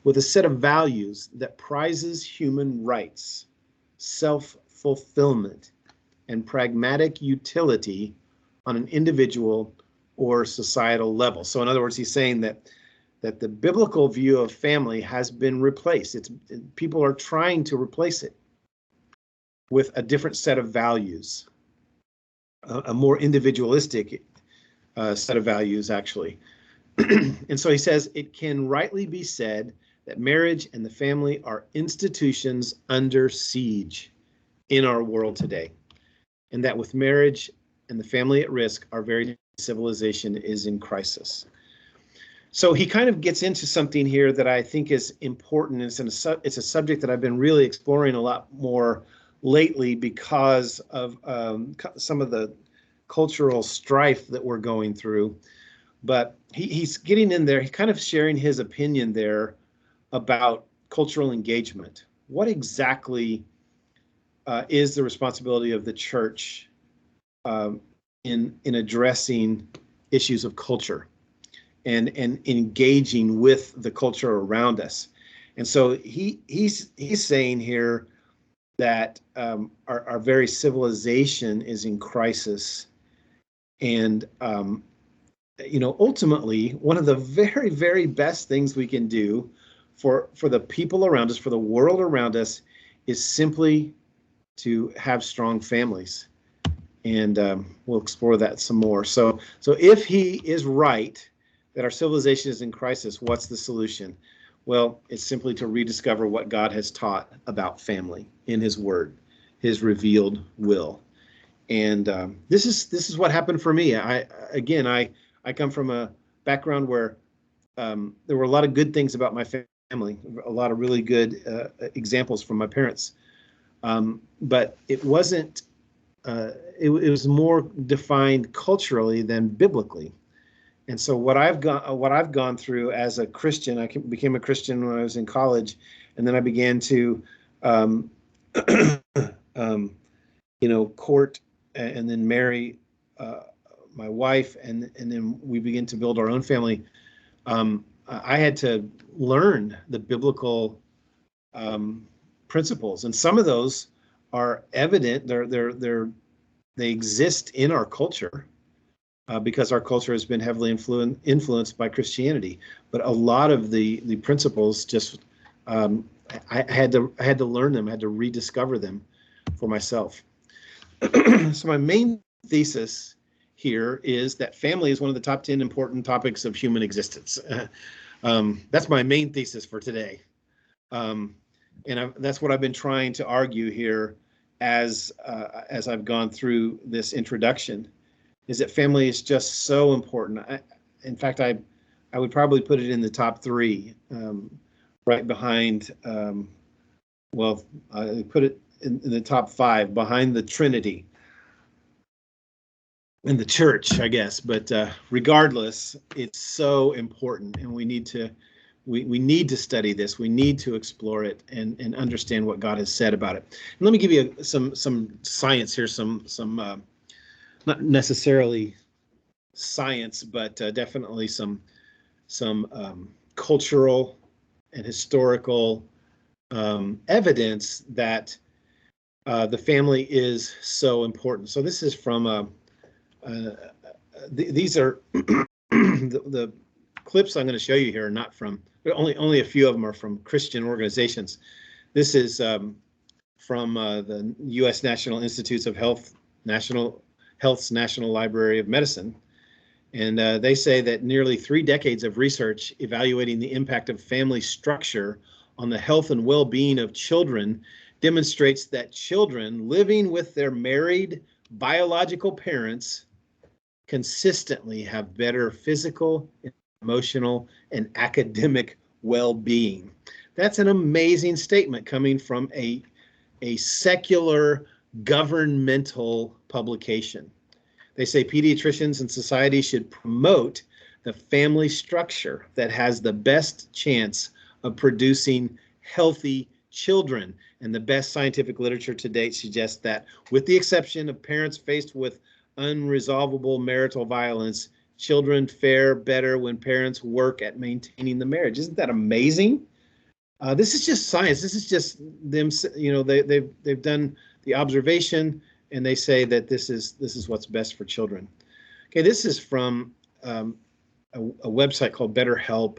with a set of values that prizes human rights, self-fulfillment, and pragmatic utility on an individual or societal level. So in other words, he's saying that the biblical view of family has been replaced. People are trying to replace it with a different set of values, a more individualistic set of values, actually. And so he says, it can rightly be said that marriage and the family are institutions under siege in our world today, and that with marriage and the family at risk, our very civilization is in crisis. So he kind of gets into something here that I think is important. It's a subject that I've been really exploring a lot more lately because of some of the cultural strife that we're going through. But he's getting in there, he's kind of sharing his opinion there about cultural engagement. What exactly is the responsibility of the church in addressing issues of culture and engaging with the culture around us? And so he's saying here that our very civilization is in crisis, and ultimately, one of the very, very best things we can do for the people around us, for the world around us, is simply to have strong families. And we'll explore that some more. So if he is right that our civilization is in crisis, what's the solution? Well, it's simply to rediscover what God has taught about family in His Word, His revealed will. And this is what happened for me. I come from a background where there were a lot of good things about my family, a lot of really good examples from my parents. But it wasn't. It was more defined culturally than biblically. And so what I've gone through as a Christian, I became a Christian when I was in college, and then I began to, um, court and then marry my wife, and then we began to build our own family. I had to learn the biblical principles, and some of those are evident. They exist in our culture. Because our culture has been heavily influenced by Christianity, but a lot of the principles just I had to learn them, I had to rediscover them for myself. So my main thesis here is that family is one of the top 10 important topics of human existence. That's my main thesis for today, and that's what I've been trying to argue here as I've gone through this introduction. Is that family is just so important. In fact, I would probably put it in the top 3, right behind, I put it in the top 5, behind the Trinity and the church, I guess. But regardless, it's so important, and we need to study this. We need to explore it and understand what God has said about it. And let me give you some science here, some not necessarily science, but definitely some cultural and historical evidence that the family is so important. So this is from these are the clips I'm going to show you here are not from, only a few of them are from Christian organizations. This is from the U.S. National Institutes of Health's National Library of Medicine. And they say that nearly 3 decades of research evaluating the impact of family structure on the health and well-being of children demonstrates that children living with their married biological parents consistently have better physical, emotional, and academic well-being. That's an amazing statement coming from a secular governmental publication. They say pediatricians and society should promote the family structure that has the best chance of producing healthy children. And the best scientific literature to date suggests that, with the exception of parents faced with unresolvable marital violence, children fare better when parents work at maintaining the marriage. Isn't that amazing? This is just science. This is just them. They've done the observation, and they say that this is what's best for children. Okay, this is from a website called BetterHelp,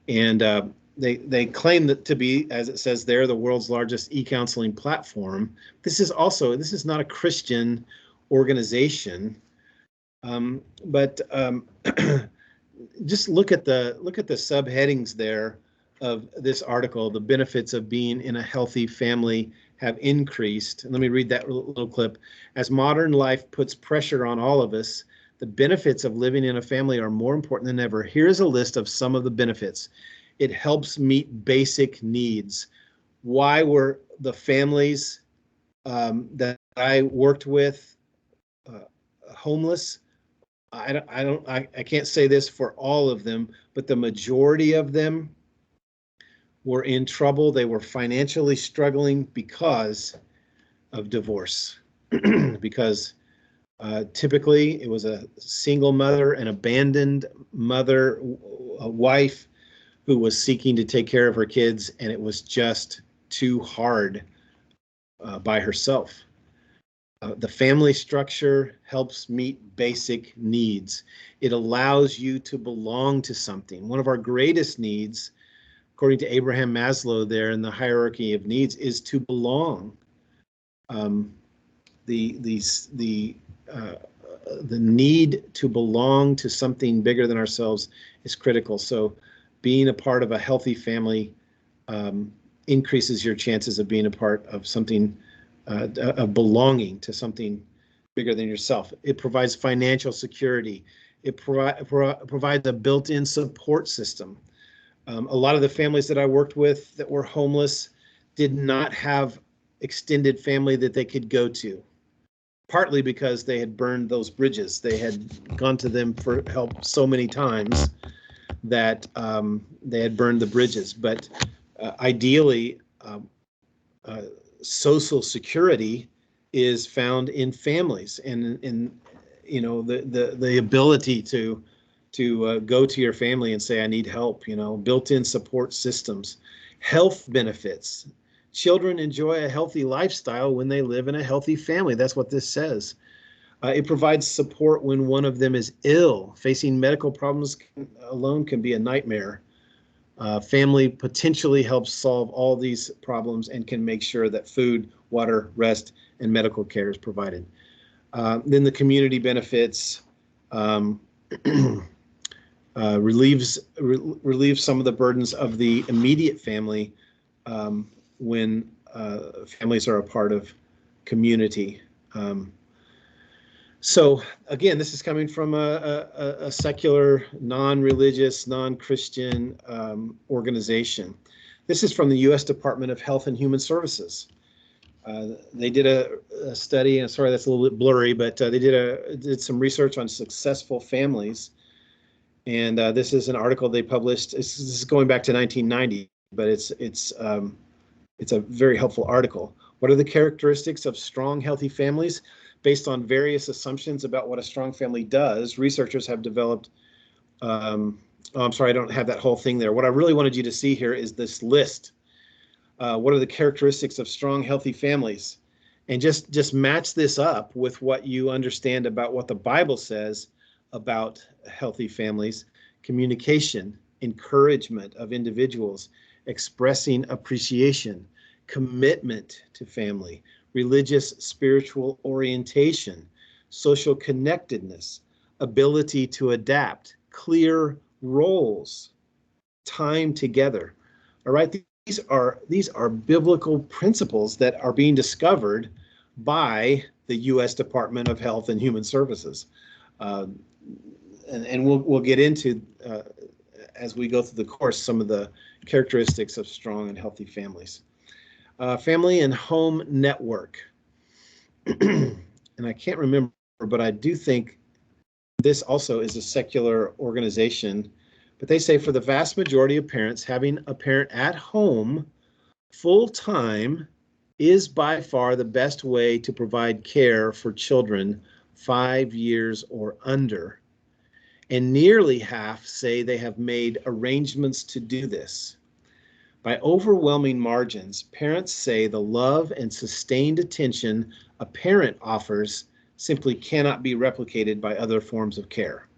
and they claim that to be, as it says there, the world's largest e-counseling platform. This is not a Christian organization, but just look at the subheadings there of this article. The benefits of being in a healthy family have increased. And let me read that little clip. As modern life puts pressure on all of us, the benefits of living in a family are more important than ever. Here's a list of some of the benefits. It helps meet basic needs. Why were the families that I worked with homeless? I can't say this for all of them, but the majority of them were in trouble. They were financially struggling because of divorce, because typically it was a single mother, an abandoned mother, a wife who was seeking to take care of her kids, and it was just too hard by herself. The family structure helps meet basic needs. It allows you to belong to something. One of our greatest needs, according to Abraham Maslow there in the hierarchy of needs, is to belong. The need to belong to something bigger than ourselves is critical. So being a part of a healthy family increases your chances of being a part of something, of belonging to something bigger than yourself. It provides financial security. It provides a built-in support system. A lot of the families that I worked with that were homeless did not have extended family that they could go to, partly because they had burned those bridges. They had gone to them for help so many times that they had burned the bridges. But ideally, social security is found in families, and in the ability to go to your family and say, I need help. Built-in support systems, health benefits. Children enjoy a healthy lifestyle when they live in a healthy family. That's what this says. It provides support when one of them is ill. Facing medical problems alone can be a nightmare. Family potentially helps solve all these problems and can make sure that food, water, rest, and medical care is provided. Then the community benefits relieves some of the burdens of the immediate family when families are a part of community. So again, this is coming from a secular, non-religious, non-Christian organization. This is from the U.S. Department of Health and Human Services. They did a study, and sorry that's a little bit blurry, but they did some research on successful families. And this is an article they published. This is going back to 1990, but it's a very helpful article. What are the characteristics of strong, healthy families? Based on various assumptions about what a strong family does, researchers have developed, I'm sorry, I don't have that whole thing there. What I really wanted you to see here is this list. What are the characteristics of strong, healthy families? And just match this up with what you understand about what the Bible says about healthy families. Communication, encouragement of individuals, expressing appreciation, commitment to family, religious, spiritual orientation, social connectedness, ability to adapt, clear roles, time together. All right, these are biblical principles that are being discovered by the U.S. Department of Health and Human Services, and we'll get into as we go through the course some of the characteristics of strong and healthy families. Family and home network. And I can't remember, but I do think this also is a secular organization. But they say for the vast majority of parents, having a parent at home full-time is by far the best way to provide care for children 5 years or under. And nearly half say they have made arrangements to do this. By overwhelming margins, parents say the love and sustained attention a parent offers simply cannot be replicated by other forms of care.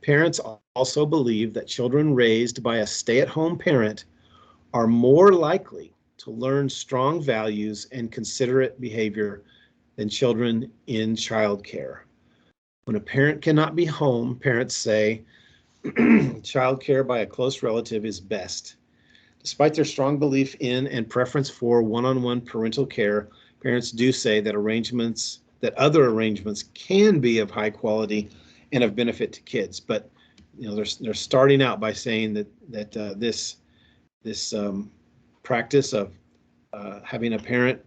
Parents also believe that children raised by a stay-at-home parent are more likely to learn strong values and considerate behavior than children in childcare. When a parent cannot be home, parents say childcare by a close relative is best. Despite their strong belief in and preference for one-on-one parental care, parents do say that other arrangements can be of high quality and of benefit to kids. But they're starting out by saying that this practice of having a parent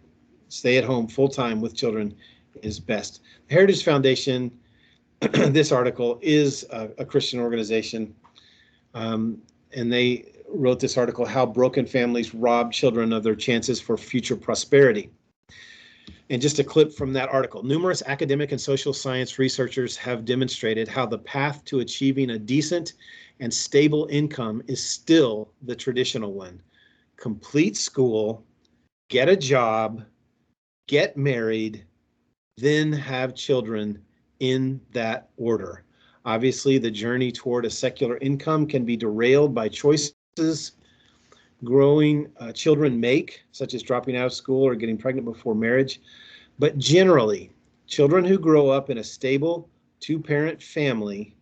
stay at home full time with children is best. The Heritage Foundation, this article is a Christian organization, and they wrote this article, How Broken Families Rob Children of Their Chances for Future Prosperity. And just a clip from that article. Numerous academic and social science researchers have demonstrated how the path to achieving a decent and stable income is still the traditional one. Complete school, get a job, get married, then have children in that order. Obviously, the journey toward a secular income can be derailed by choices growing children make, such as dropping out of school or getting pregnant before marriage. But generally, children who grow up in a stable two-parent family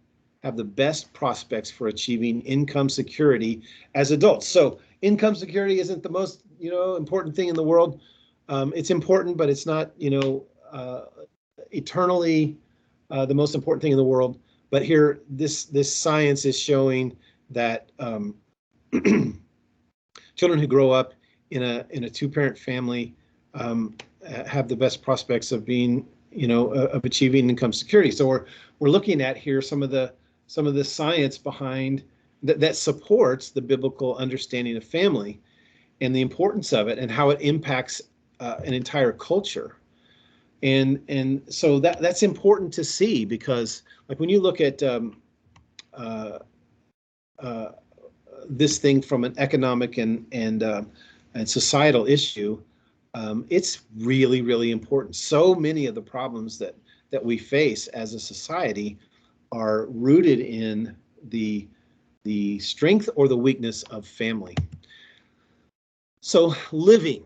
have the best prospects for achieving income security as adults. So income security isn't the most, important thing in the world. It's important, but it's not, eternally the most important thing in the world. But here, this science is showing that children who grow up in a two-parent family have the best prospects of being, of achieving income security. So we're looking at here some of the science behind that supports the biblical understanding of family and the importance of it and how it impacts an entire culture. And so that's important to see, because like when you look at this thing from an economic and societal issue, it's really, really important. So many of the problems that we face as a society are rooted in the strength or the weakness of family. So living,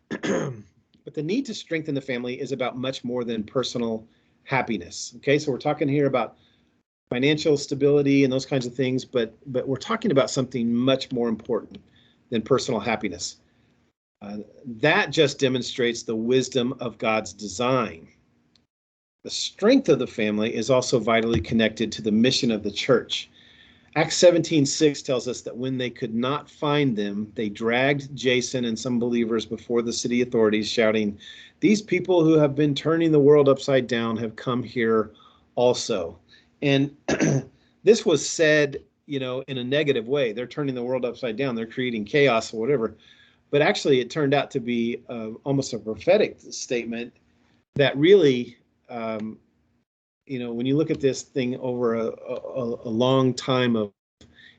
but the need to strengthen the family is about much more than personal happiness. Okay, so we're talking here about financial stability and those kinds of things, but we're talking about something much more important than personal happiness. That just demonstrates the wisdom of God's design. The strength of the family is also vitally connected to the mission of the church. Acts 17:6 tells us that when they could not find them, they dragged Jason and some believers before the city authorities, shouting, "These people who have been turning the world upside down have come here also." And this was said, in a negative way. They're turning the world upside down. They're creating chaos or whatever. But actually, it turned out to be almost a prophetic statement that really, when you look at this thing over a long time of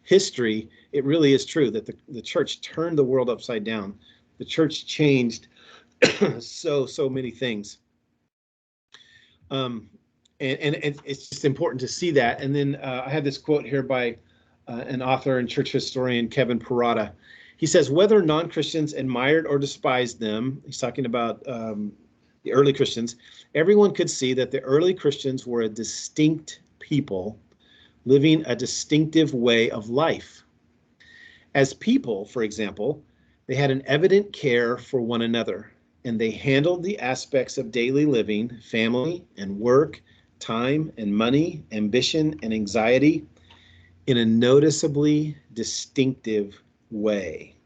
history, it really is true that the church turned the world upside down. The church changed so many things. And it's just important to see that. And then I have this quote here by an author and church historian, Kevin Parada. He says, whether non-Christians admired or despised them, he's talking about the early Christians, everyone could see that the early Christians were a distinct people living a distinctive way of life. As people, for example, they had an evident care for one another, and they handled the aspects of daily living, family and work, time and money, ambition and anxiety, in a noticeably distinctive way.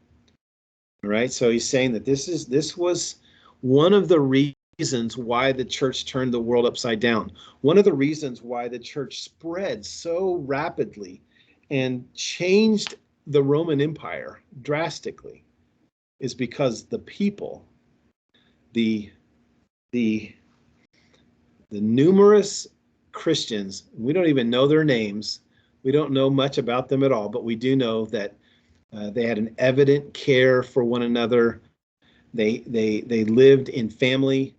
All right, so he's saying that this was one of the reasons why the church turned the world upside down. One of the reasons why the church spread so rapidly and changed the Roman Empire drastically is because the people, the numerous Christians, we don't even know their names. We don't know much about them at all, but we do know that they had an evident care for one another. They lived in family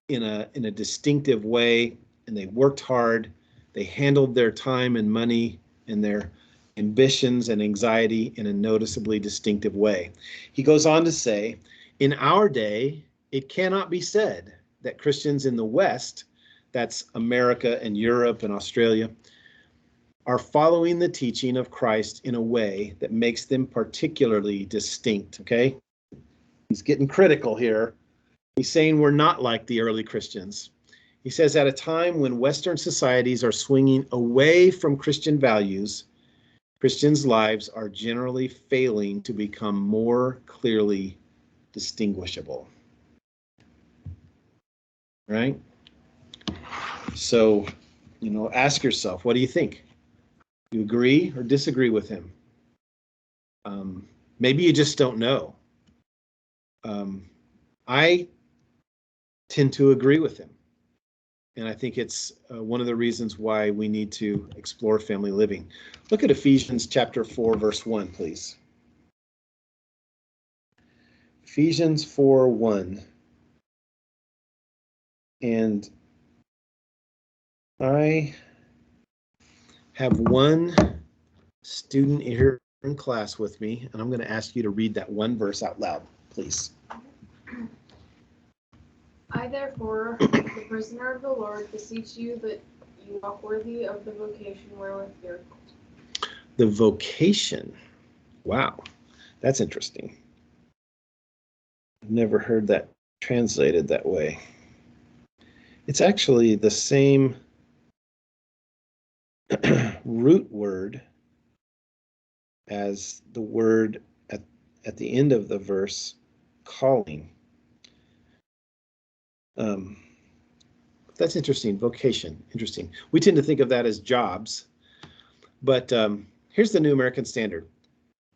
in a distinctive way, and they worked hard. They handled their time and money and their ambitions and anxiety in a noticeably distinctive way. He goes on to say, in our day, it cannot be said that Christians in the West, that's America and Europe and Australia, are following the teaching of Christ in a way that makes them particularly distinct, okay? He's getting critical here. He's saying we're not like the early Christians. He says at a time when Western societies are swinging away from Christian values, Christians' lives are generally failing to become more clearly distinguishable. Right? So, ask yourself, what do you think? Do you agree or disagree with him? Maybe you just don't know. I tend to agree with him. And I think it's one of the reasons why we need to explore family living. Look at Ephesians chapter 4, verse 1, please. Ephesians 4:1. And I have one student here in class with me, and I'm going to ask you to read that one verse out loud, please. I, therefore, the prisoner of the Lord, beseech you that You walk worthy of the vocation wherewith you're called. The vocation. Wow, that's interesting. I've never heard that translated that way. It's actually the same root word as the word at the end of the verse, calling. That's interesting. Vocation, interesting. We tend to think of that as jobs, but here's the New American Standard.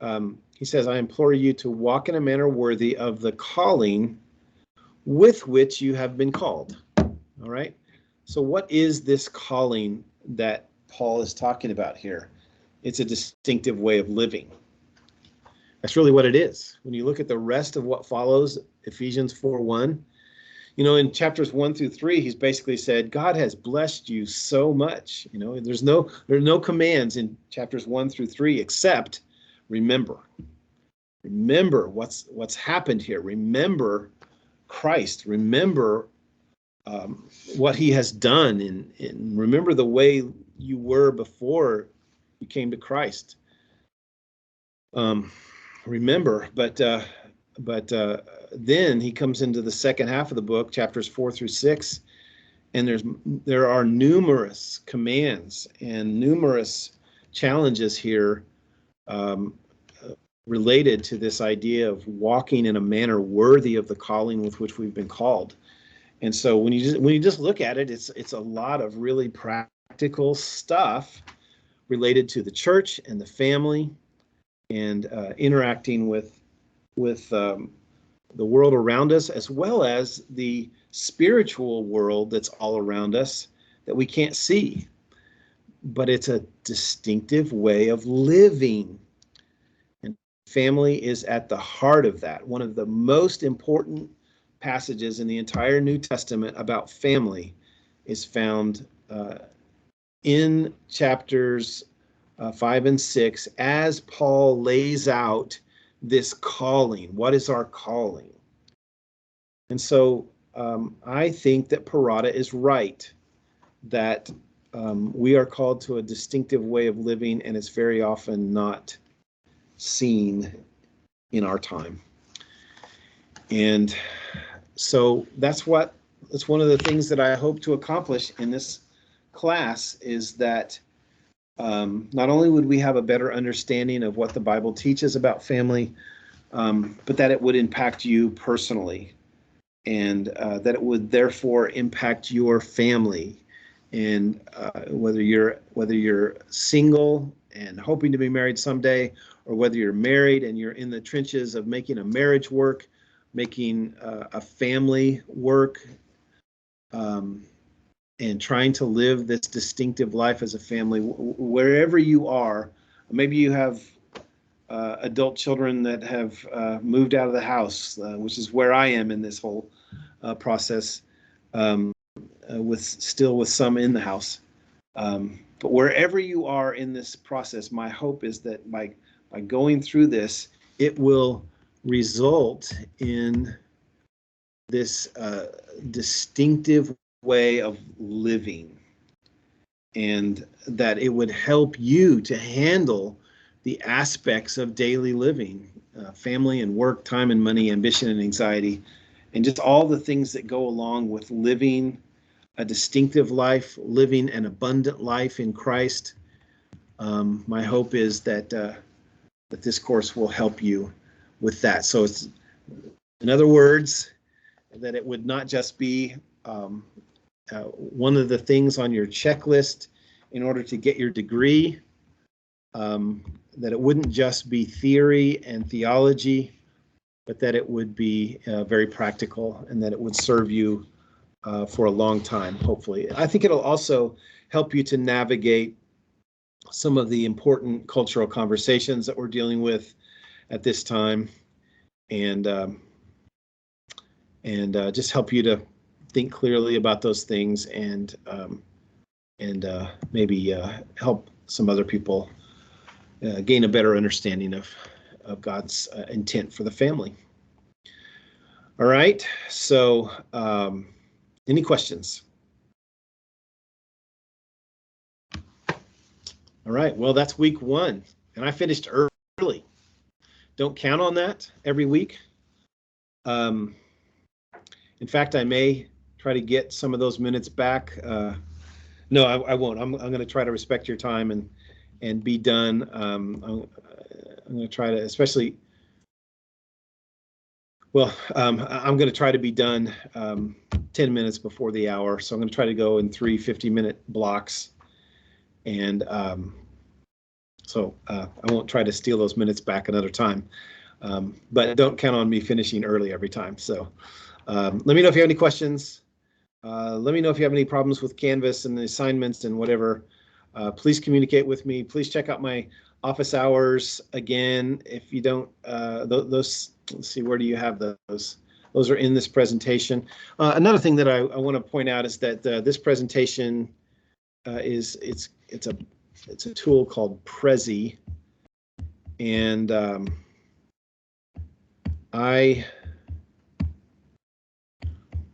He says, I implore you to walk in a manner worthy of the calling with which you have been called. All right. So what is this calling that Paul is talking about here? It's a distinctive way of living. That's really what it is. When you look at the rest of what follows, Ephesians 4:1, in chapters 1 through 3, he's basically said, God has blessed you so much. There's no commands in chapters 1 through 3 except remember. Remember what's happened here. Remember Christ. Remember what he has done, and remember the way you were before you came to Christ. Remember, but then he comes into the second half of the book, chapters 4 through 6, and there are numerous commands and numerous challenges here related to this idea of walking in a manner worthy of the calling with which we've been called. And so when you just look at it, it's a lot of really practical stuff related to the church and the family and interacting with the world around us, as well as the spiritual world that's all around us that we can't see. But it's a distinctive way of living. And family is at the heart of that. One of the most important passages in the entire New Testament about family is found in chapters 5 and 6 as Paul lays out this calling. What is our calling? And so I think that Parada is right, that we are called to a distinctive way of living, and it's very often not seen in our time. And so that's one of the things that I hope to accomplish in this class, is that not only would we have a better understanding of what the Bible teaches about family, but that it would impact you personally, and that it would therefore impact your family. And whether you're single and hoping to be married someday, or whether you're married and you're in the trenches of making a marriage work, making a family work, and trying to live this distinctive life as a family, wherever you are. Maybe you have adult children that have moved out of the house, which is where I am in this whole process, with some in the house. But wherever you are in this process, my hope is that by going through this, it will result in this distinctive way of living, and that it would help you to handle the aspects of daily living, family and work, time and money, ambition and anxiety, and just all the things that go along with living a distinctive life, living an abundant life in Christ. My hope is that this course will help you with that. So it's, in other words, that it would not just be one of the things on your checklist in order to get your degree, that it wouldn't just be theory and theology, but that it would be very practical, and that it would serve you for a long time, hopefully. I think it'll also help you to navigate some of the important cultural conversations that we're dealing with at this time, and just help you to think clearly about those things, and maybe help some other people gain a better understanding of God's intent for the family. All right, so any questions? All right, well, that's week 1, and I finished early. Don't count on that every week. In fact, I may try to get some of those minutes back. No, I won't. I'm going to try to respect your time and be done. I'm going to try to, especially, well, I'm going to try to be done 10 minutes before the hour. So I'm going to try to go in 3 50-minute blocks. And so I won't try to steal those minutes back another time. But don't count on me finishing early every time. So let me know if you have any questions. Let me know if you have any problems with Canvas and the assignments and whatever. Please communicate with me. Please check out my office hours again. If you don't, those, let's see, where do you have those? Those are in this presentation. Another thing that I want to point out is that this presentation it's a tool called Prezi, and I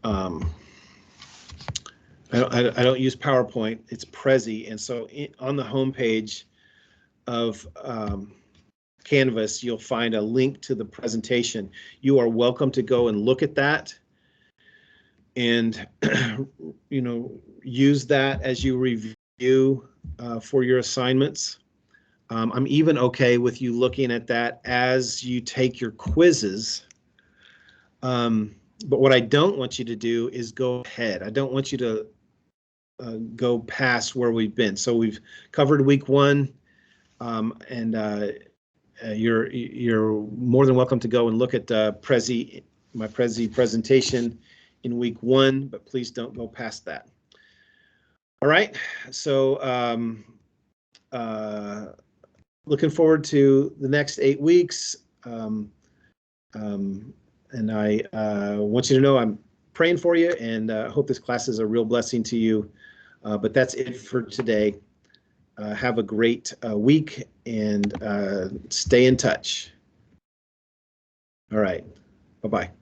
don't use PowerPoint. It's Prezi, and so on the home page of Canvas, you'll find a link to the presentation. You are welcome to go and look at that, and use that as you review for your assignments. I'm even okay with you looking at that as you take your quizzes. But what I don't want you to do is go ahead. I don't want you to go past where we've been. So we've covered week 1, and you're more than welcome to go and look at my Prezi presentation in week 1, but please don't go past that. All right, so looking forward to the next 8 weeks. And I want you to know I'm praying for you, and hope this class is a real blessing to you. But that's it for today. Have a great week, and stay in touch. All right, bye-bye.